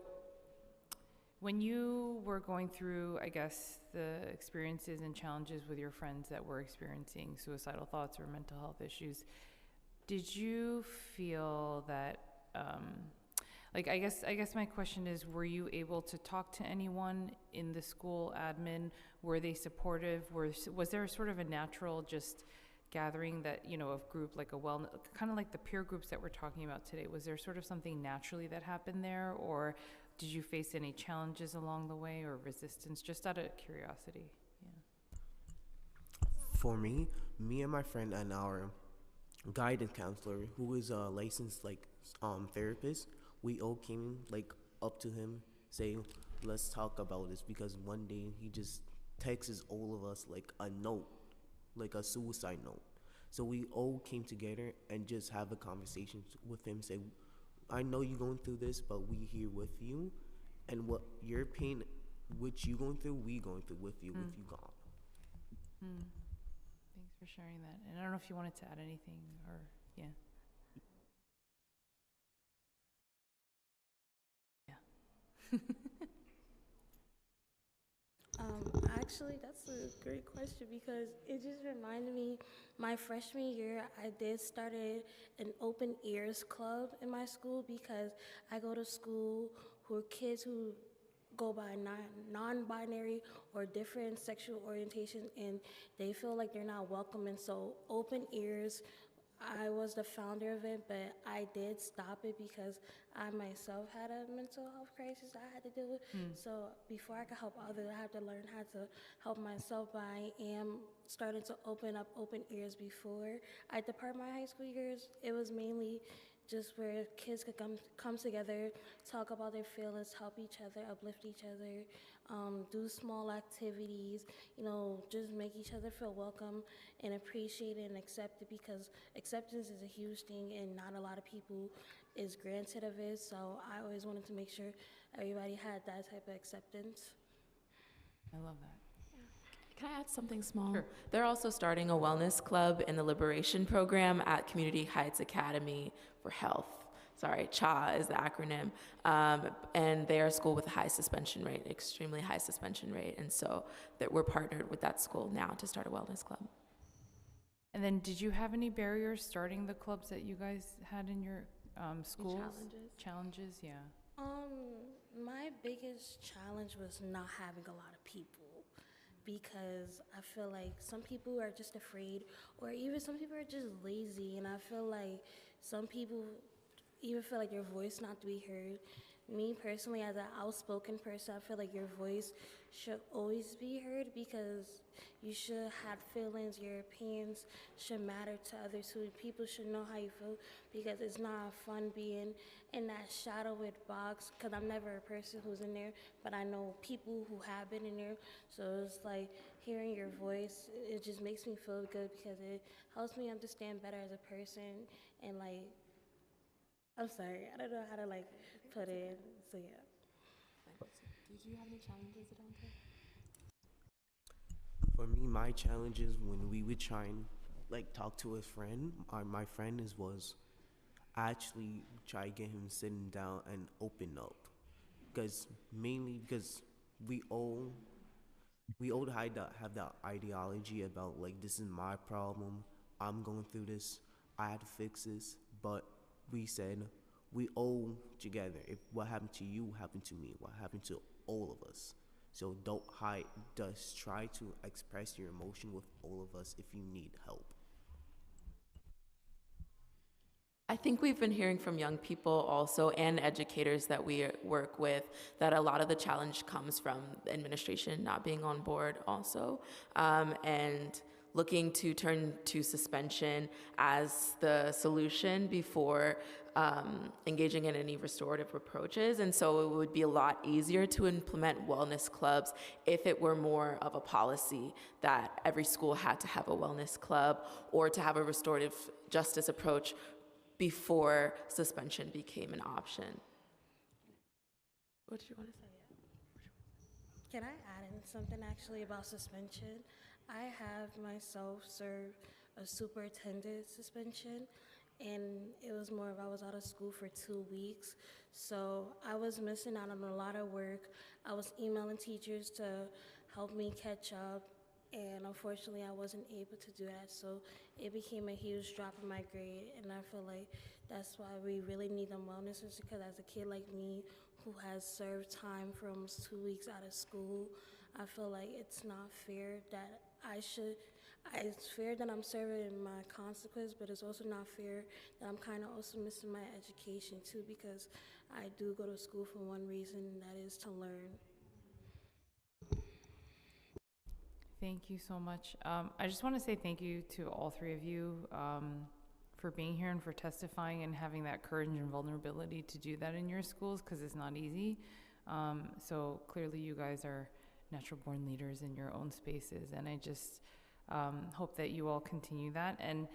when you were going through, I guess, the experiences and challenges with your friends that were experiencing suicidal thoughts or mental health issues, did you feel that, like, I guess my question is, were you able to talk to anyone in the school admin? Were they supportive? Was there sort of a natural just gathering that, you know, of group, like a kind of like the peer groups that we're talking about today? Was there sort of something naturally that happened there? Or did you face any challenges along the way or resistance? Just out of curiosity, yeah. For me and my friend and our guidance counselor, who is a licensed therapist, we all came up to him saying, let's talk about this, because one day he just texts all of us a note, like a suicide note. So we all came together and just have a conversation with him, say, I know you're going through this, but we here with you, and what your pain, which you going through, we going through with you if you gone. Thanks for sharing that. And I don't know if you wanted to add anything or, yeah. Actually, that's a great question because it just reminded me, my freshman year, I did started an open ears club in my school because I go to school who are kids who go by non-binary or different sexual orientation, and they feel like they're not welcome. And so open ears, I was the founder of it, but I did stop it because I myself had a mental health crisis I had to deal with. So before I could help others, I had to learn how to help myself. But I am starting to open up open ears before I depart my high school years. It was mainly just where kids could come together, talk about their feelings, help each other, uplift each other, do small activities, you know, just make each other feel welcome and appreciated and accepted, because acceptance is a huge thing and not a lot of people is granted of it. So I always wanted to make sure everybody had that type of acceptance. I love that. Can I add add something small? Sure. They're also starting a wellness club in the Liberation Program at Community Heights Academy for Health. Sorry, CHA is the acronym. And they are a school with a high suspension rate, extremely high suspension rate. And so that we're partnered with that school now to start a wellness club. And then, did you have any barriers starting the clubs that you guys had in your schools? Challenges, yeah. My biggest challenge was not having a lot of people, because I feel like some people are just afraid, or even some people are just lazy, and I feel like some people even feel like your voice not to be heard. Me personally, as an outspoken person, I feel like your voice should always be heard, because you should have feelings. Your opinions should matter to others too. People should know how you feel, because it's not fun being in that shadowed box, because I'm never a person who's in there, but I know people who have been in there. So it's like hearing your voice, it just makes me feel good, because it helps me understand better as a person. And like, I'm sorry, I don't know how to like put it in, so yeah. Did you have any challenges, Adante? For me, my challenges when we would try and like talk to a friend, my friend was actually try to get him sitting down and open up, because mainly because we all have that ideology about like, this is my problem, I'm going through this, I had to fix this. But we said we all together. If what happened to you happened to me, what happened to all of us. So don't hide. Just try to express your emotion with all of us if you need help. I think we've been hearing from young people also, and educators that we work with, that a lot of the challenge comes from the administration not being on board also, and looking to turn to suspension as the solution before engaging in any restorative approaches. And so it would be a lot easier to implement wellness clubs if it were more of a policy that every school had to have a wellness club, or to have a restorative justice approach before suspension became an option. What did you want to say? Can I add in something actually about suspension? I have myself served a superintendent suspension, and it was more of I was out of school for 2 weeks, so I was missing out on a lot of work. I was emailing teachers to help me catch up, and unfortunately I wasn't able to do that, so it became a huge drop in my grade. And I feel like that's why we really need them wellness, is because as a kid like me who has served time for almost 2 weeks out of school, I feel like it's not fair that it's fair that I'm serving my consequence, but it's also not fair that I'm kind of also missing my education too, because I do go to school for one reason, and that is to learn. Thank you so much. I just want to say thank you to all three of you for being here and for testifying and having that courage and vulnerability to do that in your schools, because it's not easy. So clearly you guys are natural born leaders in your own spaces, and I just hope that you all continue that. And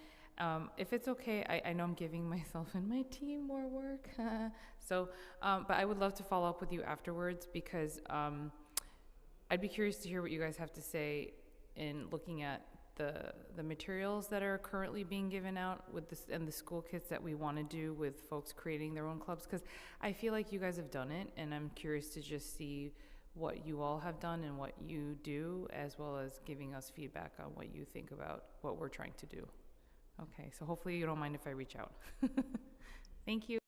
if it's okay, I know I'm giving myself and my team more work, but I would love to follow up with you afterwards, because I'd be curious to hear what you guys have to say in looking at the materials that are currently being given out with this, and the school kits that we want to do with folks creating their own clubs, because I feel like you guys have done it, and I'm curious to just see what you all have done and what you do, as well as giving us feedback on what you think about what we're trying to do. Okay, so hopefully you don't mind if I reach out. Thank you.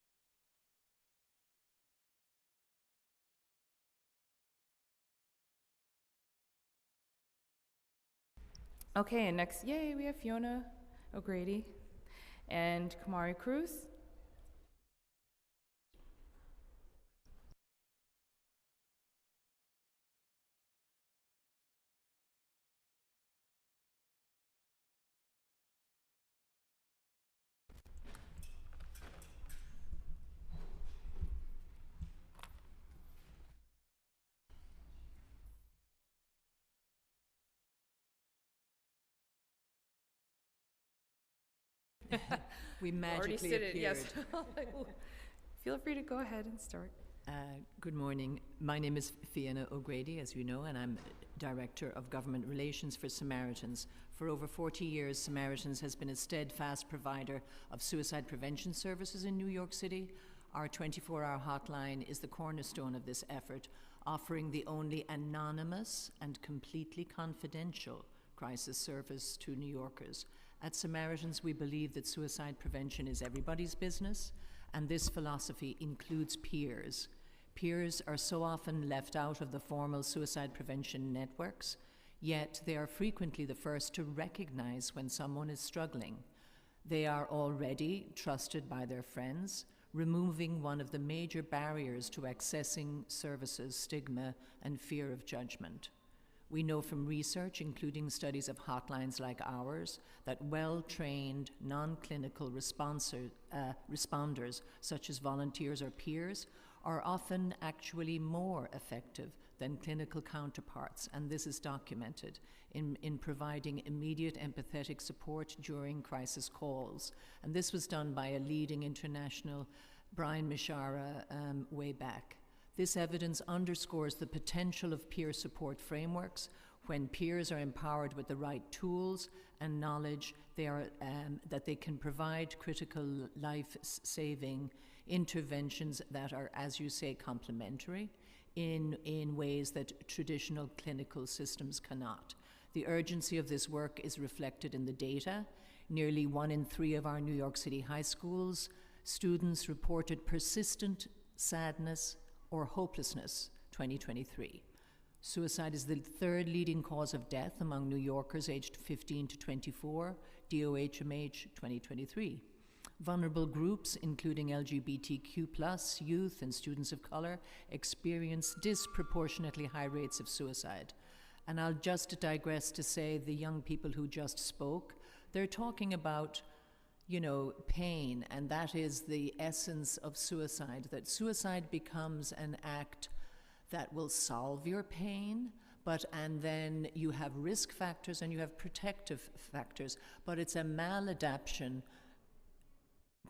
Okay, and next, yay, we have Fiona O'Grady and Kamari Cruz. We magically Already appeared. Yes. Feel free to go ahead and start. Good morning. My name is Fiona O'Grady, as you know, and I'm Director of Government Relations for Samaritans. For over 40 years, Samaritans has been a steadfast provider of suicide prevention services in New York City. Our 24-hour hotline is the cornerstone of this effort, offering the only anonymous and completely confidential crisis service to New Yorkers. At Samaritans, we believe that suicide prevention is everybody's business, and this philosophy includes peers. Peers are so often left out of the formal suicide prevention networks, yet they are frequently the first to recognize when someone is struggling. They are already trusted by their friends, removing one of the major barriers to accessing services, stigma, and fear of judgment. We know from research, including studies of hotlines like ours, that well-trained, non-clinical responders, such as volunteers or peers, are often actually more effective than clinical counterparts, and this is documented in providing immediate empathetic support during crisis calls. And this was done by a leading international, Brian Mishara, way back. This evidence underscores the potential of peer support frameworks. When peers are empowered with the right tools and knowledge, that they can provide critical life-saving interventions that are, as you say, complementary in ways that traditional clinical systems cannot. The urgency of this work is reflected in the data. Nearly 1 in 3 of our New York City high schools students reported persistent sadness or hopelessness 2023. Suicide is the 3rd leading cause of death among New Yorkers aged 15 to 24, DOHMH 2023. Vulnerable groups, including LGBTQ+, youth, and students of color, experience disproportionately high rates of suicide. And I'll just digress to say the young people who just spoke, they're talking about, you know, pain, and that is the essence of suicide, that suicide becomes an act that will solve your pain, and then you have risk factors and you have protective factors, but it's a maladaption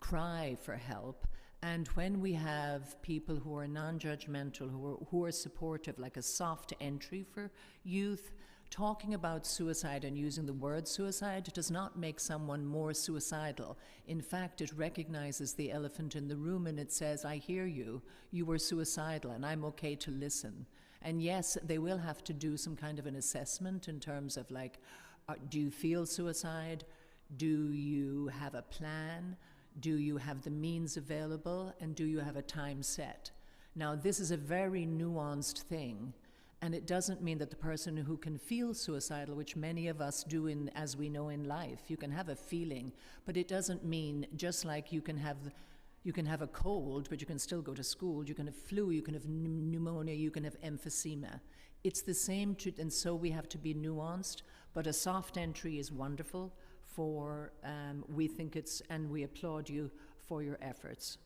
cry for help. And when we have people who are non-judgmental, who are supportive, like a soft entry for youth, talking about suicide and using the word suicide does not make someone more suicidal. In fact, it recognizes the elephant in the room and it says, I hear you, you were suicidal and I'm okay to listen. And yes, they will have to do some kind of an assessment in terms of like, do you feel suicide? Do you have a plan? Do you have the means available? And do you have a time set? Now, this is a very nuanced thing. And it doesn't mean that the person who can feel suicidal, which many of us do as we know in life, you can have a feeling, but it doesn't mean just like you can have a cold, but you can still go to school, you can have flu, you can have pneumonia, you can have emphysema. It's the same truth, and so we have to be nuanced, but a soft entry is wonderful we think and we applaud you for your efforts.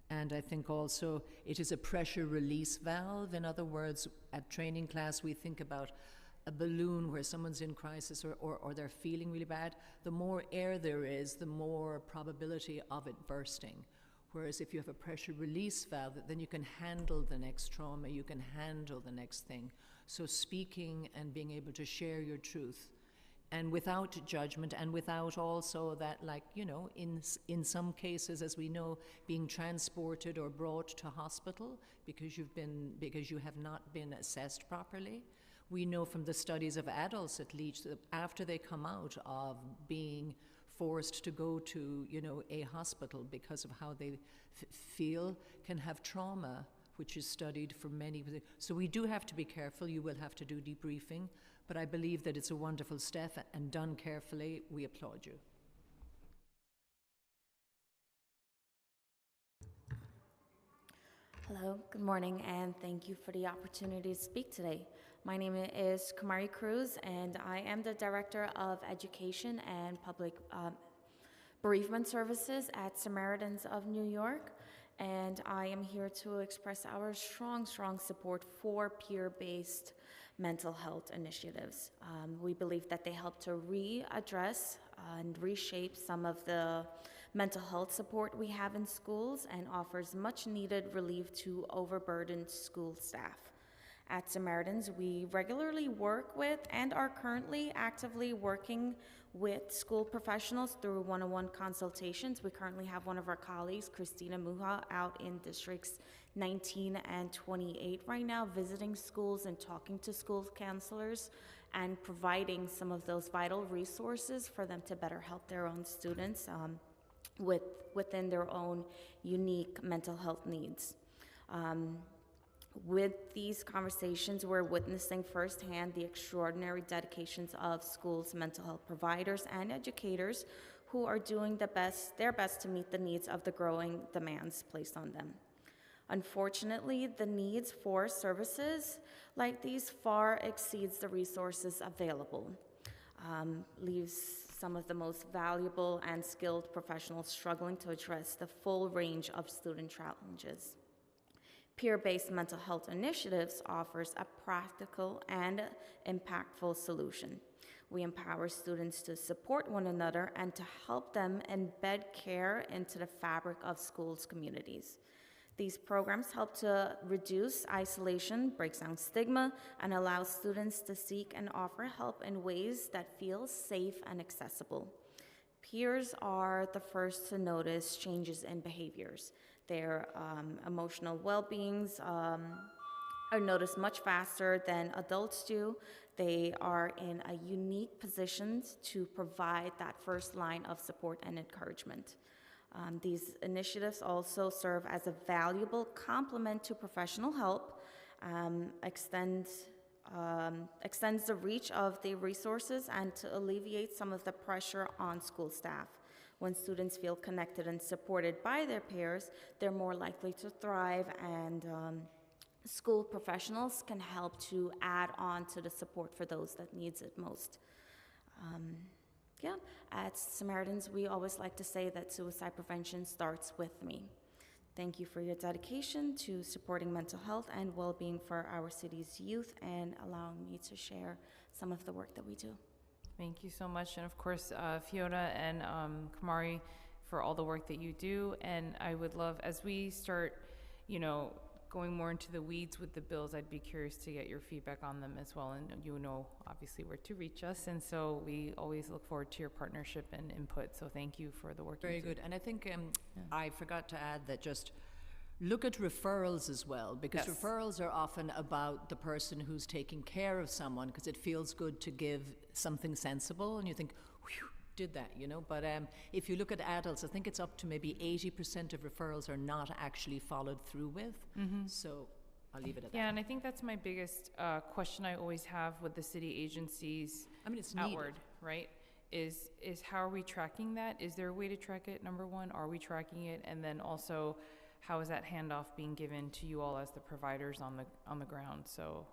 And I think also it is a pressure release valve. In other words, at training class, we think about a balloon where someone's in crisis or they're feeling really bad. The more air there is, the more probability of it bursting. Whereas if you have a pressure release valve, then you can handle the next trauma, you can handle the next thing. So speaking and being able to share your truth, and without judgment, and without also that, like, you know, in some cases, as we know, being transported or brought to hospital because you have not been assessed properly. We know from the studies of adults, at least, that after they come out of being forced to go to, you know, a hospital because of how they feel, can have trauma, which is studied for many. So we do have to be careful. You will have to do debriefing. But I believe that it's a wonderful step, and done carefully, we applaud you. Hello, good morning, and thank you for the opportunity to speak today. My name is Kamari Cruz, and I am the Director of Education and Public Bereavement Services at Samaritans of New York, and I am here to express our strong support for peer-based mental health initiatives. We believe that they help to readdress and reshape some of the mental health support we have in schools and offers much needed relief to overburdened school staff. At Samaritans, we regularly work with and are currently actively working with school professionals through one-on-one consultations. We currently have one of our colleagues, Christina Muha, out in districts 19 and 28 right now, visiting schools and talking to school counselors and providing some of those vital resources for them to better help their own students within their own unique mental health needs. With these conversations, we're witnessing firsthand the extraordinary dedications of schools' mental health providers and educators who are doing their best to meet the needs of the growing demands placed on them. Unfortunately, the needs for services like these far exceeds the resources available, leaves some of the most valuable and skilled professionals struggling to address the full range of student challenges. Peer-based mental health initiatives offers a practical and impactful solution. We empower students to support one another and to help them embed care into the fabric of schools' communities. These programs help to reduce isolation, break down stigma, and allow students to seek and offer help in ways that feel safe and accessible. Peers are the first to notice changes in behaviors. Their emotional well-beings are noticed much faster than adults do. They are in a unique position to provide that first line of support and encouragement. These initiatives also serve as a valuable complement to professional help, extends the reach of the resources, and to alleviate some of the pressure on school staff. When students feel connected and supported by their peers, they're more likely to thrive, and school professionals can help to add on to the support for those that needs it most. At Samaritans, we always like to say that suicide prevention starts with me. Thank you for your dedication to supporting mental health and well-being for our city's youth and allowing me to share some of the work that we do. Thank you so much. And of course, Fiona and Kamari, for all the work that you do. And I would love, as we start, going more into the weeds with the bills, I'd be curious to get your feedback on them as well. And you know, obviously, where to reach us. And so we always look forward to your partnership and input. So thank you for the work you do. Very good. And I think I forgot to add that just look at referrals as well, because Yes. referrals are often about the person who's taking care of someone, because it feels good to give something sensible, and you think, whew, did that, But if you look at adults, I think it's up to maybe 80% of referrals are not actually followed through with. So I'll leave it at that. Yeah, and I think that's my biggest question I always have with the city agencies. I mean, it's outward, needed. right? Is how are we tracking that? Is there a way to track it? Number one, are we tracking it? And then also, how is that handoff being given to you all as the providers on the ground? So,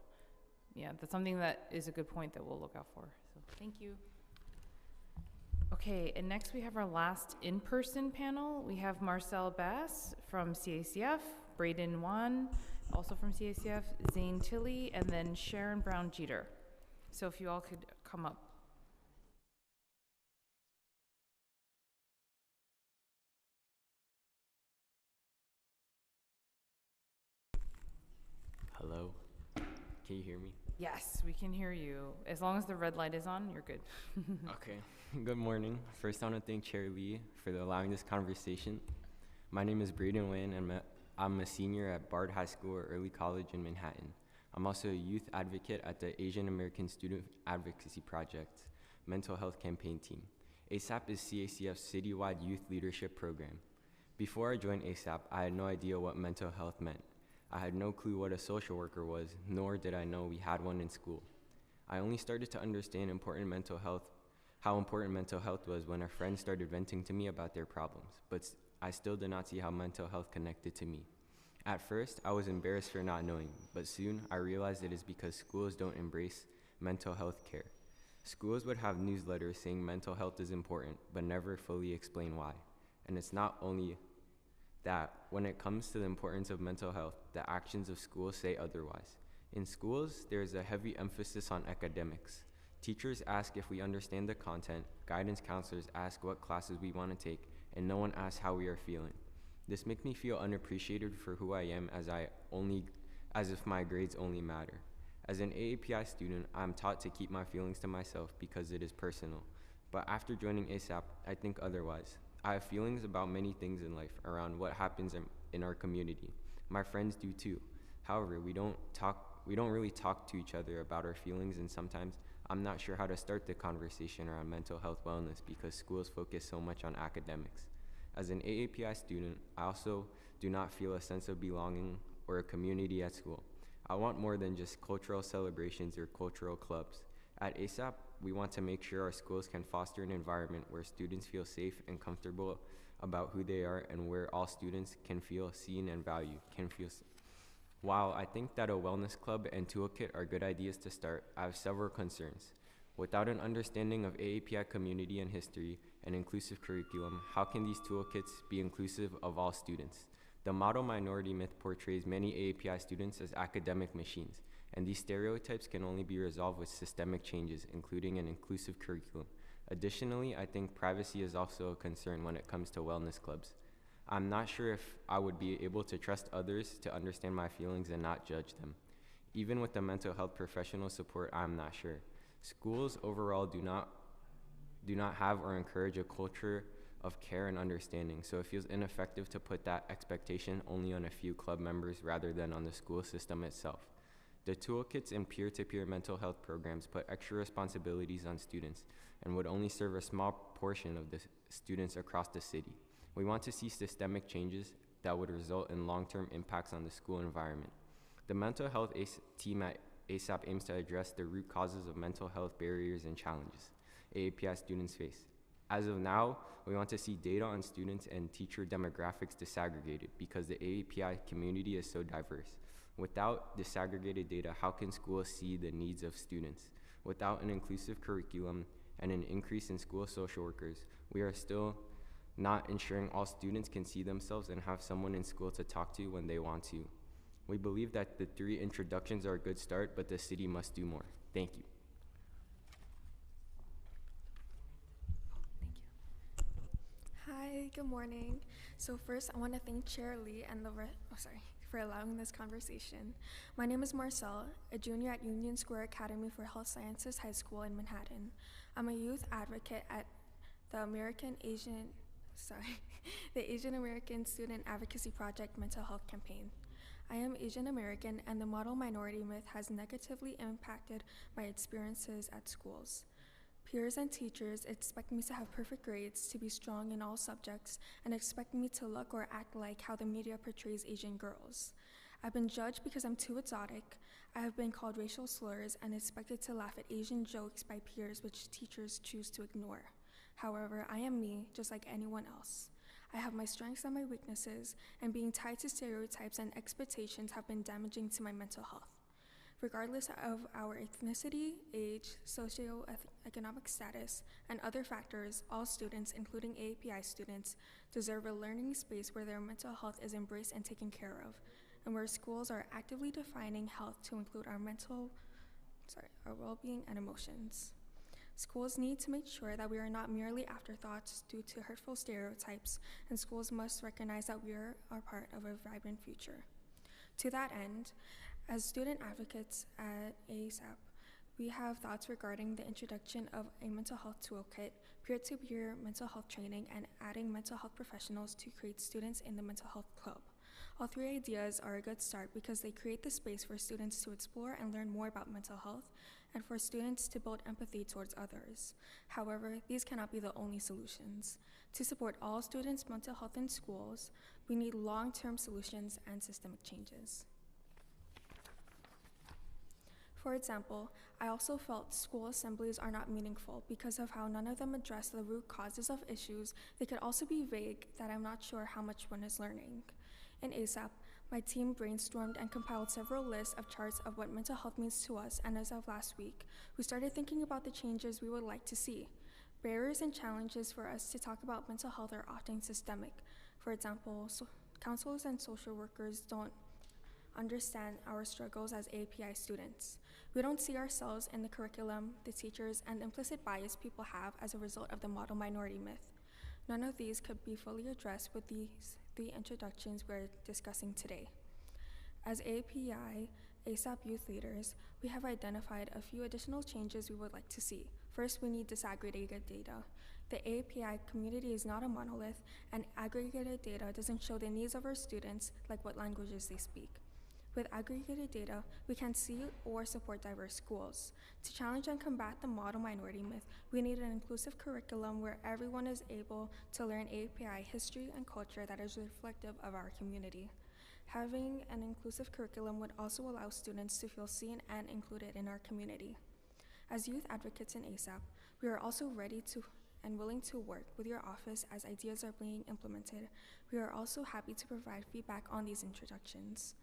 yeah, that's something that is a good point that we'll look out for. So, thank you. Okay, and next we have our last in-person panel. We have Marcel Bass from CACF, Braden Wan, also from CACF, Zane Tilley, and then Sharon Brown Jeter. So if you all could come up. Hello, can you hear me? Yes, we can hear you. As long as the red light is on, you're good. Okay, good morning. First, I want to thank Chair Lee for allowing this conversation. My name is Braden Wynn, and I'm a senior at Bard High School or Early College in Manhattan. I'm also a youth advocate at the Asian American Student Advocacy Project Mental Health Campaign Team. ASAP is CACF's citywide youth leadership program. Before I joined ASAP, I had no idea what mental health meant. I had no clue what a social worker was, nor did I know we had one in school. I only started to understand how important mental health was when a friend started venting to me about their problems, but I still did not see how mental health connected to me. At first, I was embarrassed for not knowing, but soon I realized it is because schools don't embrace mental health care. Schools would have newsletters saying mental health is important, but never fully explain why. And it's not only that when it comes to the importance of mental health, the actions of schools say otherwise. In schools, there is a heavy emphasis on academics. Teachers ask if we understand the content, guidance counselors ask what classes we want to take, and no one asks how we are feeling. This makes me feel unappreciated for who I am, as if my grades only matter. As an AAPI student, I'm taught to keep my feelings to myself because it is personal. But after joining ASAP, I think otherwise. I have feelings about many things in life around what happens in our community. My friends do too. However, we don't really talk to each other about our feelings, and sometimes I'm not sure how to start the conversation around mental health wellness because schools focus so much on academics. As an AAPI student, I also do not feel a sense of belonging or a community at school. I want more than just cultural celebrations or cultural clubs. At ASAP, we want to make sure our schools can foster an environment where students feel safe and comfortable about who they are, and where all students can feel seen and valued, While I think that a wellness club and toolkit are good ideas to start, I have several concerns. Without an understanding of AAPI community and history and inclusive curriculum, how can these toolkits be inclusive of all students? The model minority myth portrays many AAPI students as academic machines, and these stereotypes can only be resolved with systemic changes, including an inclusive curriculum. Additionally, I think privacy is also a concern when it comes to wellness clubs. I'm not sure if I would be able to trust others to understand my feelings and not judge them. Even with the mental health professional support, I'm not sure. Schools overall do not have or encourage a culture of care and understanding, so it feels ineffective to put that expectation only on a few club members rather than on the school system itself. The toolkits and peer-to-peer mental health programs put extra responsibilities on students and would only serve a small portion of the students across the city. We want to see systemic changes that would result in long-term impacts on the school environment. The mental health team at ASAP aims to address the root causes of mental health barriers and challenges AAPI students face. As of now, we want to see data on students and teacher demographics disaggregated because the AAPI community is so diverse. Without disaggregated data, how can schools see the needs of students? Without an inclusive curriculum and an increase in school social workers, we are still not ensuring all students can see themselves and have someone in school to talk to when they want to. We believe that the 3 introductions are a good start, but the city must do more. Thank you. Hi, good morning. So first, I want to thank Chair Lee and for allowing this conversation. My name is Marcel, a junior at Union Square Academy for Health Sciences High School in Manhattan. I'm a youth advocate at the Asian American Student Advocacy Project Mental Health Campaign. I am Asian American, and the model minority myth has negatively impacted my experiences at schools. Peers and teachers expect me to have perfect grades, to be strong in all subjects, and expect me to look or act like how the media portrays Asian girls. I've been judged because I'm too exotic. I have been called racial slurs and expected to laugh at Asian jokes by peers, which teachers choose to ignore. However, I am me, just like anyone else. I have my strengths and my weaknesses, and being tied to stereotypes and expectations have been damaging to my mental health. Regardless of our ethnicity, age, socioeconomic status, and other factors, all students, including AAPI students, deserve a learning space where their mental health is embraced and taken care of, and where schools are actively defining health to include our well-being and emotions. Schools need to make sure that we are not merely afterthoughts due to hurtful stereotypes, and schools must recognize that we are part of a vibrant future. To that end, as student advocates at ASAP, we have thoughts regarding the introduction of a mental health toolkit, peer-to-peer mental health training, and adding mental health professionals to create students in the mental health club. All 3 ideas are a good start because they create the space for students to explore and learn more about mental health, and for students to build empathy towards others. However, these cannot be the only solutions. To support all students' mental health in schools, we need long-term solutions and systemic changes. For example, I also felt school assemblies are not meaningful because of how none of them address the root causes of issues. They could also be vague that I'm not sure how much one is learning. In ASAP, my team brainstormed and compiled several lists of charts of what mental health means to us, and as of last week, we started thinking about the changes we would like to see. Barriers and challenges for us to talk about mental health are often systemic. For example, counselors and social workers don't understand our struggles as API students. We don't see ourselves in the curriculum, the teachers, and the implicit bias people have as a result of the model minority myth. None of these could be fully addressed with these three introductions we're discussing today. As API ASAP youth leaders, we have identified a few additional changes we would like to see. First, we need disaggregated data. The API community is not a monolith, and aggregated data doesn't show the needs of our students, like what languages they speak. With aggregated data, we can see or support diverse schools. To challenge and combat the model minority myth, we need an inclusive curriculum where everyone is able to learn API history and culture that is reflective of our community. Having an inclusive curriculum would also allow students to feel seen and included in our community. As youth advocates in ASAP, we are also ready to and willing to work with your office as ideas are being implemented. We are also happy to provide feedback on these introductions.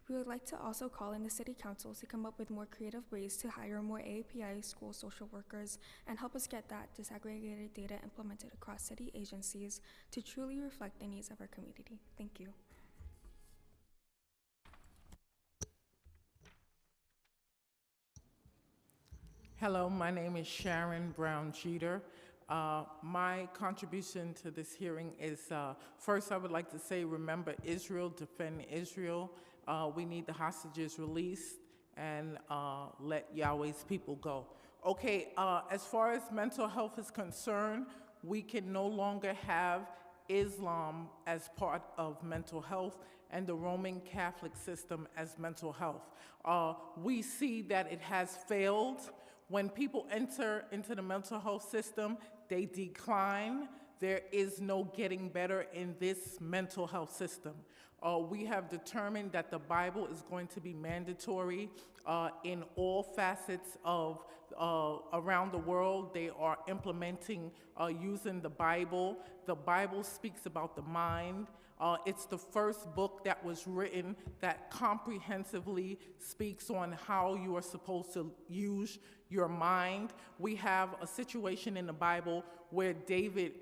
We would like to also call in the City Council to come up with more creative ways to hire more API school social workers and help us get that disaggregated data implemented across city agencies to truly reflect the needs of our community. Thank you. Hello, my name is Sharon Brown Jeter. My contribution to this hearing is, first I would like to say, remember Israel, defend Israel. We need the hostages released and let Yahweh's people go. Okay, as far as mental health is concerned, we can no longer have Islam as part of mental health and the Roman Catholic system as mental health. We see that it has failed. When people enter into the mental health system, they decline. There is no getting better in this mental health system. We have determined that the Bible is going to be mandatory in all facets of around the world. They are implementing using the Bible. The Bible speaks about the mind. It's the first book that was written that comprehensively speaks on how you are supposed to use your mind. We have a situation in the Bible where David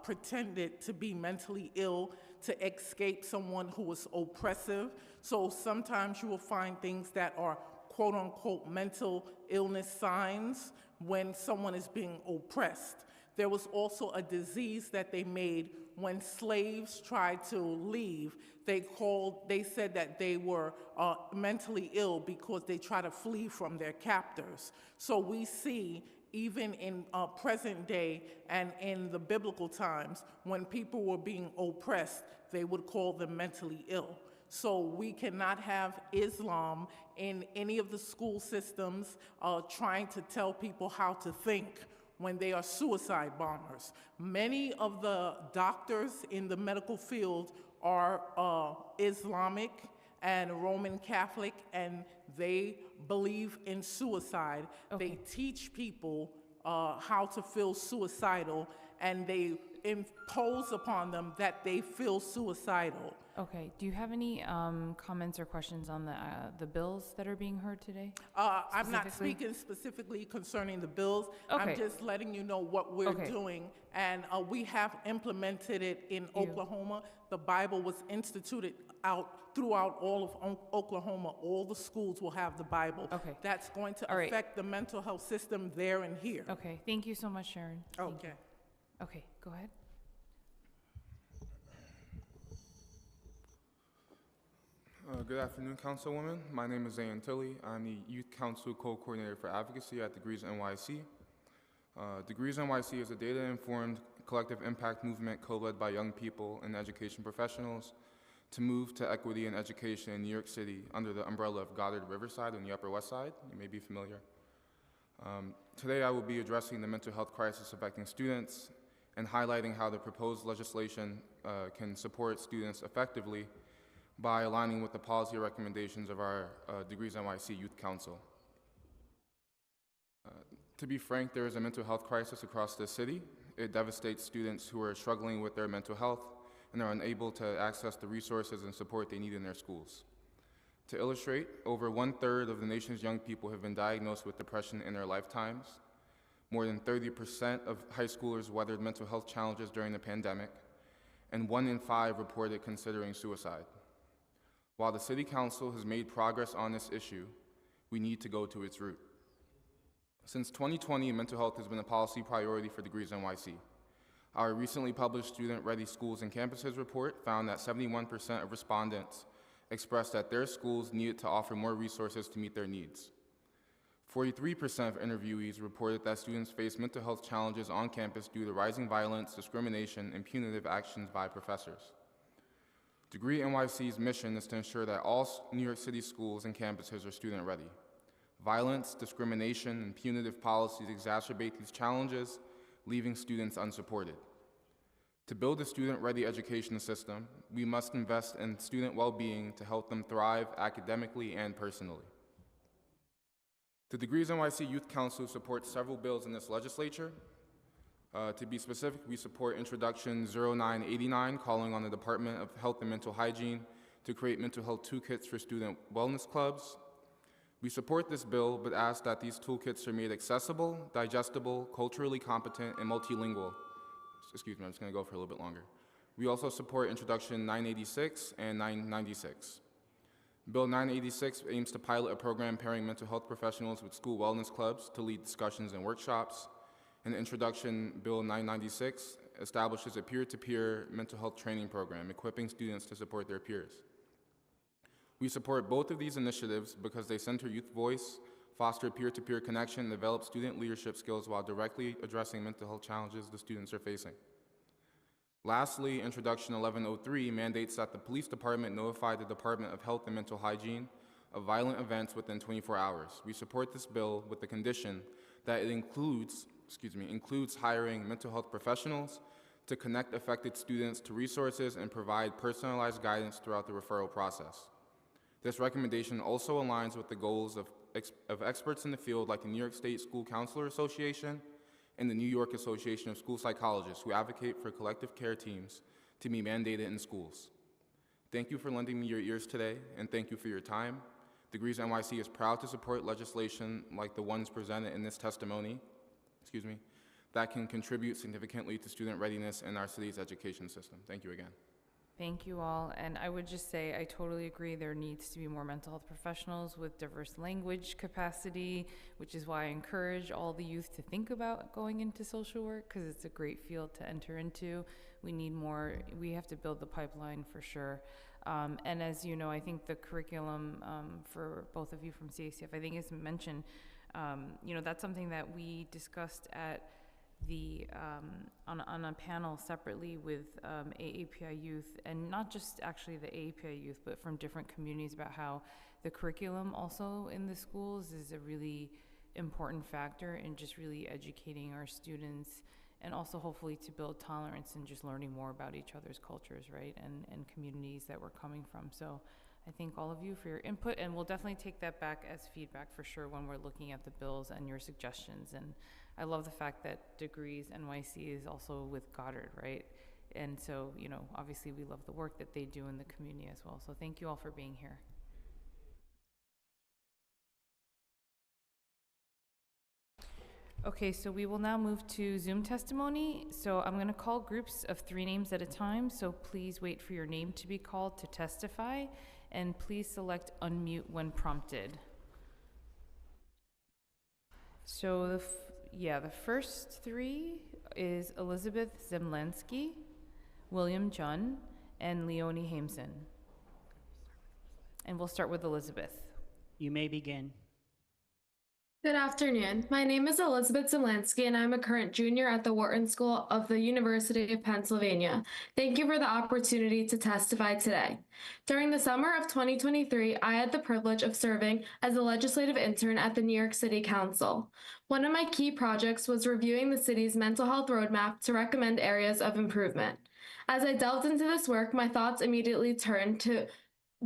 pretended to be mentally ill to escape someone who was oppressive. So sometimes you will find things that are quote unquote mental illness signs when someone is being oppressed. There was also a disease that they made when slaves tried to leave. They said that they were mentally ill because they tried to flee from their captors. So we see even in present day and in the biblical times, when people were being oppressed, they would call them mentally ill. So we cannot have Islam in any of the school systems trying to tell people how to think when they are suicide bombers. Many of the doctors in the medical field are Islamic and Roman Catholic, and they believe in suicide. Okay. They teach people how to feel suicidal, and they impose upon them that they feel suicidal. Okay, do you have any comments or questions on the bills that are being heard today? I'm not speaking specifically concerning the bills. Okay. I'm just letting you know what we're doing, and we have implemented it in Oklahoma. The Bible was instituted throughout all of Oklahoma. All the schools will have the Bible. Okay. That's going to affect the mental health system there and here. Okay, thank you so much, Sharon. Okay. Okay, go ahead. Good afternoon, Councilwoman. My name is Zayn Tilley. I'm the Youth Council Co-Coordinator for Advocacy at Degrees NYC. Degrees NYC is a data-informed collective impact movement co-led by young people and education professionals to move to equity in education in New York City under the umbrella of Goddard Riverside on the Upper West Side. You may be familiar. Today I will be addressing the mental health crisis affecting students and highlighting how the proposed legislation can support students effectively by aligning with the policy recommendations of our Degrees NYC Youth Council. To be frank, there is a mental health crisis across the city. It devastates students who are struggling with their mental health and are unable to access the resources and support they need in their schools. To illustrate, over 1/3 of the nation's young people have been diagnosed with depression in their lifetimes. More than 30% of high schoolers weathered mental health challenges during the pandemic, and 1 in 5 reported considering suicide. While the City Council has made progress on this issue, we need to go to its root. Since 2020, mental health has been a policy priority for Degrees NYC. Our recently published Student Ready Schools and Campuses report found that 71% of respondents expressed that their schools needed to offer more resources to meet their needs. 43% of interviewees reported that students face mental health challenges on campus due to rising violence, discrimination, and punitive actions by professors. Degree NYC's mission is to ensure that all New York City schools and campuses are student ready. Violence, discrimination, and punitive policies exacerbate these challenges, leaving students unsupported. To build a student-ready education system, we must invest in student well-being to help them thrive academically and personally. The Degrees NYC Youth Council supports several bills in this legislature. To be specific, we support Introduction 0989, calling on the Department of Health and Mental Hygiene to create mental health toolkits for student wellness clubs. We support this bill, but ask that these toolkits are made accessible, digestible, culturally competent, and multilingual. Excuse me, I'm just going to go for a little bit longer. We also support Introduction 986 and 996. Bill 986 aims to pilot a program pairing mental health professionals with school wellness clubs to lead discussions and workshops. And Introduction Bill 996 establishes a peer-to-peer mental health training program, equipping students to support their peers. We support both of these initiatives because they center youth voice, foster peer-to-peer connection, and develop student leadership skills while directly addressing mental health challenges the students are facing. Lastly, Introduction 1103 mandates that the police department notify the Department of Health and Mental Hygiene of violent events within 24 hours. We support this bill with the condition that it includes hiring mental health professionals to connect affected students to resources and provide personalized guidance throughout the referral process. This recommendation also aligns with the goals of experts in the field like the New York State School Counselor Association and the New York Association of School Psychologists, who advocate for collective care teams to be mandated in schools. Thank you for lending me your ears today, and thank you for your time. Degrees NYC is proud to support legislation like the ones presented in this testimony, that can contribute significantly to student readiness in our city's education system. Thank you again. Thank you all, and I would just say I totally agree there needs to be more mental health professionals with diverse language capacity, which is why I encourage all the youth to think about going into social work, because it's a great field to enter into. We need more, we have to build the pipeline for sure. And as you know, I think the curriculum for both of you from CACF, I think is mentioned, that's something that we discussed at on a panel separately with AAPI youth, and not just actually the AAPI youth, but from different communities, about how the curriculum also in the schools is a really important factor in just really educating our students, and also hopefully to build tolerance and just learning more about each other's cultures, right, and communities that we're coming from. So I thank all of you for your input, and we'll definitely take that back as feedback for sure when we're looking at the bills and your suggestions. And I love the fact that Degrees NYC is also with Goddard, right? And so, obviously we love the work that they do in the community as well. So thank you all for being here. Okay, so we will now move to Zoom testimony. So I'm going to call groups of 3 names at a time. So please wait for your name to be called to testify, and please select unmute when prompted. So the first 3 is Elizabeth Zemlensky, William Junn, and Leonie Hameson. And we'll start with Elizabeth. You may begin. Good afternoon. My name is Elizabeth Zemlensky, and I'm a current junior at the Wharton School of the University of Pennsylvania. Thank you for the opportunity to testify today. During the summer of 2023, I had the privilege of serving as a legislative intern at the New York City Council. One of my key projects was reviewing the city's mental health roadmap to recommend areas of improvement. As I delved into this work, my thoughts immediately turned to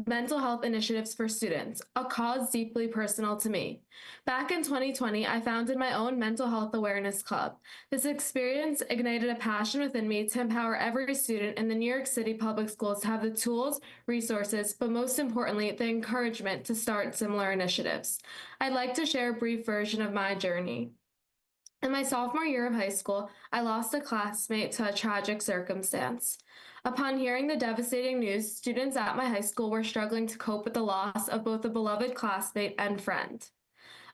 mental health initiatives for students, a cause deeply personal to me. Back in 2020, I founded my own mental health awareness club. This experience ignited a passion within me to empower every student in the New York City public schools to have the tools, resources, but most importantly, the encouragement to start similar initiatives. I'd like to share a brief version of my journey. In my sophomore year of high school, I lost a classmate to a tragic circumstance. Upon hearing the devastating news, students at my high school were struggling to cope with the loss of both a beloved classmate and friend.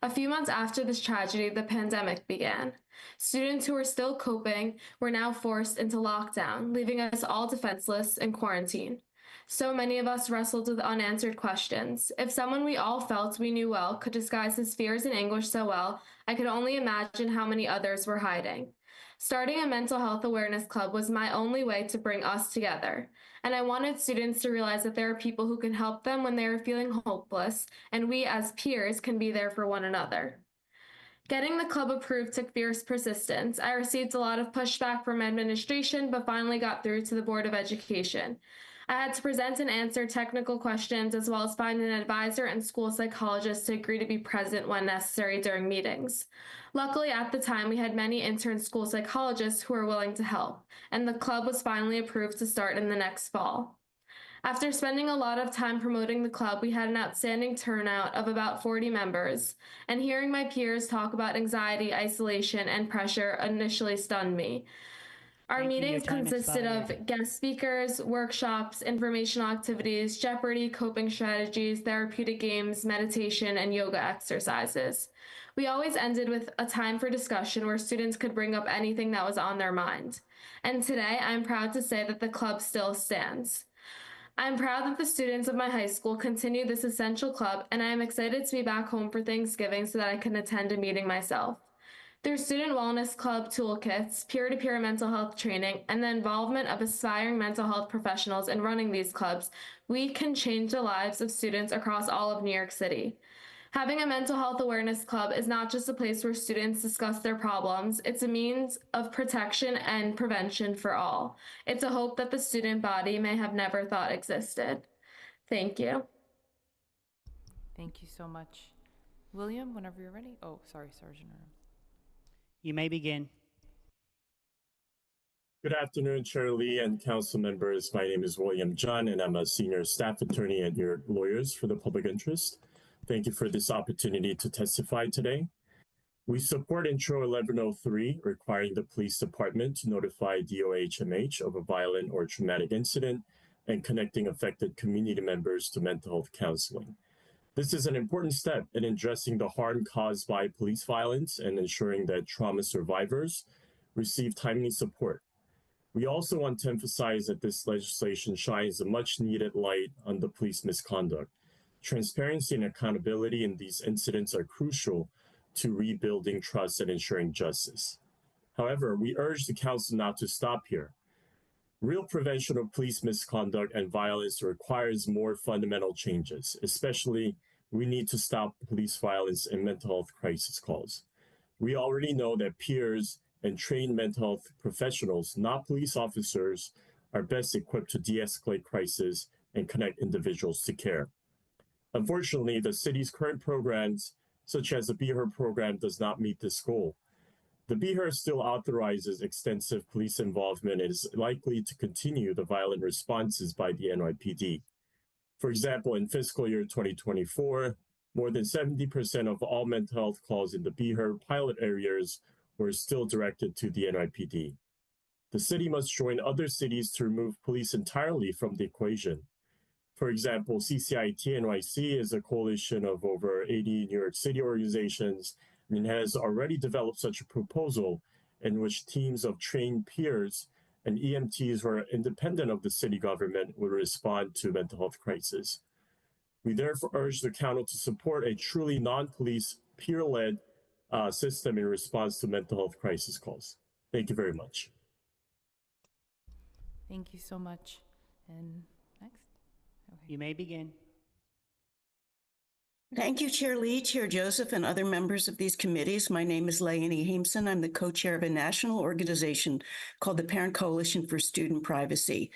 A few months after this tragedy, the pandemic began. Students who were still coping were now forced into lockdown, leaving us all defenseless in quarantine. So many of us wrestled with unanswered questions. If someone we all felt we knew well could disguise his fears and anguish so well, I could only imagine how many others were hiding. Starting a mental health awareness club was my only way to bring us together, and I wanted students to realize that there are people who can help them when they are feeling hopeless, and we as peers can be there for one another. Getting the club approved took fierce persistence. I received a lot of pushback from administration, but finally got through to the Board of Education. I had to present and answer technical questions, as well as find an advisor and school psychologist to agree to be present when necessary during meetings. Luckily, at the time, we had many intern school psychologists who were willing to help, and the club was finally approved to start in the next fall. After spending a lot of time promoting the club, we had an outstanding turnout of about 40 members, and hearing my peers talk about anxiety, isolation, and pressure initially stunned me. Our meetings consisted of guest speakers, workshops, informational activities, Jeopardy, coping strategies, therapeutic games, meditation, and yoga exercises. We always ended with a time for discussion where students could bring up anything that was on their mind. And today, I'm proud to say that the club still stands. I'm proud that the students of my high school continue this essential club, and I am excited to be back home for Thanksgiving so that I can attend a meeting myself. Through Student Wellness Club toolkits, peer-to-peer mental health training, and the involvement of aspiring mental health professionals in running these clubs, we can change the lives of students across all of New York City. Having a mental health awareness club is not just a place where students discuss their problems, it's a means of protection and prevention for all. It's a hope that the student body may have never thought existed. Thank you. Thank you so much. William, whenever you're ready. Oh, sorry, Sergeant Earl. You may begin. Good afternoon, Chair Lee and council members. My name is William John, and I'm a senior staff attorney at New York Lawyers for the Public Interest. Thank you for this opportunity to testify today. We support Intro 1103, requiring the police department to notify DOHMH of a violent or traumatic incident and connecting affected community members to mental health counseling. This is an important step in addressing the harm caused by police violence and ensuring that trauma survivors receive timely support. We also want to emphasize that this legislation shines a much-needed light on the police misconduct. Transparency and accountability in these incidents are crucial to rebuilding trust and ensuring justice. However, we urge the council not to stop here. Real prevention of police misconduct and violence requires more fundamental changes. Especially, we need to stop police violence and mental health crisis calls. We already know that peers and trained mental health professionals, not police officers, are best equipped to de-escalate crises and connect individuals to care. Unfortunately, the city's current programs, such as the BHER program, does not meet this goal. The BHER still authorizes extensive police involvement and is likely to continue the violent responses by the NYPD. For example, in fiscal year 2024, more than 70% of all mental health calls in the BHER pilot areas were still directed to the NYPD. The city must join other cities to remove police entirely from the equation. For example, CCIT NYC is a coalition of over 80 New York City organizations and has already developed such a proposal in which teams of trained peers and EMTs who are independent of the city government will respond to mental health crisis. We therefore urge the council to support a truly non-police, peer-led system in response to mental health crisis calls. Thank you very much. Thank you so much. And next? Okay. You may begin. Thank you, Chair Lee, Chair Joseph, and other members of these committees. My name is Leonie Hameson. I'm the co-chair of a national organization called the Parent Coalition for Student Privacy.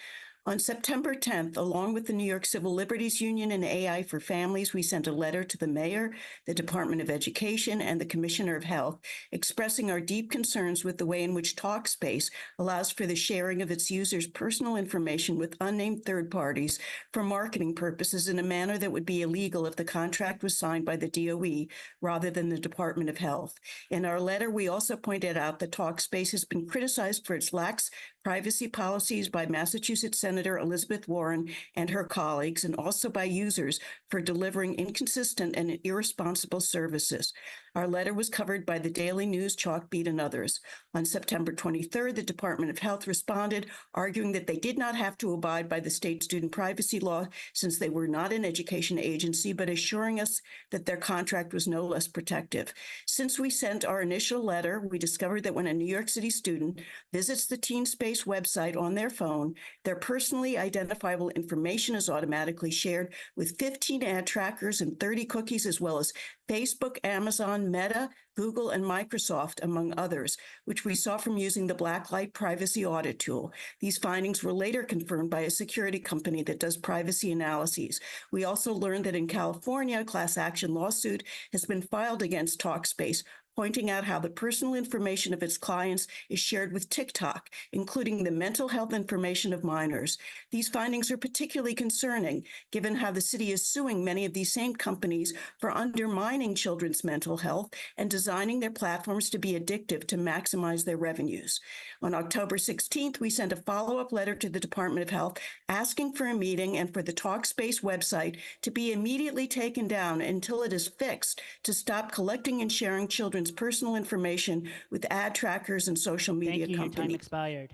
On September 10th, along with the New York Civil Liberties Union and AI for Families, we sent a letter to the mayor, the Department of Education, and the Commissioner of Health, expressing our deep concerns with the way in which Talkspace allows for the sharing of its users' personal information with unnamed third parties for marketing purposes in a manner that would be illegal if the contract was signed by the DOE rather than the Department of Health. In our letter, we also pointed out that Talkspace has been criticized for its lax privacy policies by Massachusetts Senator Elizabeth Warren and her colleagues, and also by users for delivering inconsistent and irresponsible services. Our letter was covered by the Daily News, Chalkbeat, and others. On September 23rd, the Department of Health responded, arguing that they did not have to abide by the state student privacy law since they were not an education agency, but assuring us that their contract was no less protective. Since we sent our initial letter, we discovered that when a New York City student visits the TeenSpace website on their phone, their personally identifiable information is automatically shared with 15 ad trackers and 30 cookies, as well as Facebook, Amazon, Meta, Google, and Microsoft, among others, which we saw from using the Blacklight privacy audit tool. These findings were later confirmed by a security company that does privacy analyses. We also learned that in California, a class action lawsuit has been filed against Talkspace, pointing out how the personal information of its clients is shared with TikTok, including the mental health information of minors. These findings are particularly concerning, given how the city is suing many of these same companies for undermining children's mental health and designing their platforms to be addictive to maximize their revenues. On October 16th, we sent a follow-up letter to the Department of Health asking for a meeting and for the Talkspace website to be immediately taken down until it is fixed to stop collecting and sharing children's personal information with ad trackers and social media Thank you. Your time companies. expired.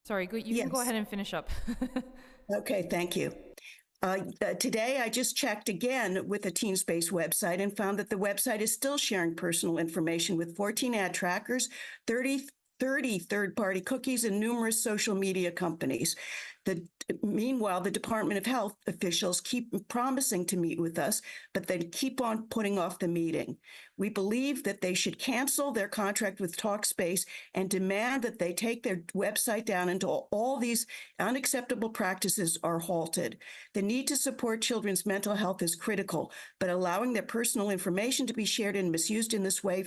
Sorry, you can go ahead and finish up. Okay, thank you. Today, I just checked again with the TeenSpace website and found that the website is still sharing personal information with 14 ad trackers, 30 third-party cookies, and numerous social media companies. Meanwhile, the Department of Health officials keep promising to meet with us, but they keep on putting off the meeting. We believe that they should cancel their contract with Talkspace and demand that they take their website down until all these unacceptable practices are halted. The need to support children's mental health is critical, but allowing their personal information to be shared and misused in this way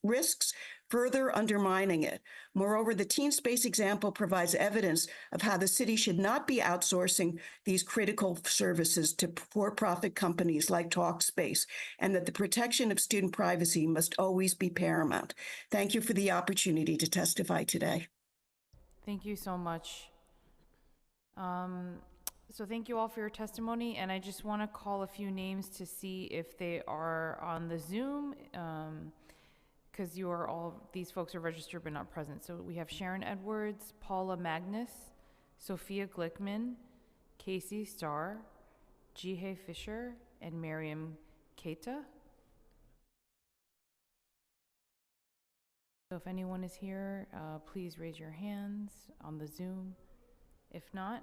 risks further undermining it. Moreover, the TeenSpace example provides evidence of how the city should not be outsourcing these critical services to for-profit companies like Talkspace, and that the protection of student privacy must always be paramount. Thank you for the opportunity to testify today. Thank you so much. So thank you all for your testimony, and I just want to call a few names to see if they are on the Zoom, because these folks are registered but not present. So we have Sharon Edwards, Paula Magnus, Sophia Glickman, Casey Starr, Jihei Fisher, and Miriam Keita. So if anyone is here, please raise your hands on the Zoom. If not,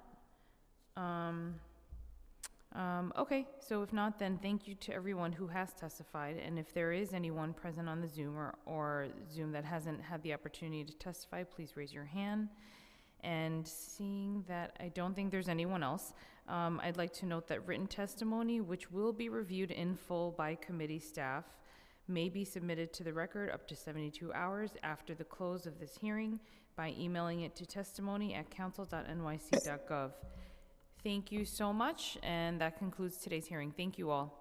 okay, so if not, then thank you to everyone who has testified. And if there is anyone present on the Zoom or Zoom that hasn't had the opportunity to testify, please raise your hand. And seeing that I don't think there's anyone else, I'd like to note that written testimony, which will be reviewed in full by committee staff, may be submitted to the record up to 72 hours after the close of this hearing by emailing it to testimony@council.nyc.gov. Thank you so much, and that concludes today's hearing. Thank you all.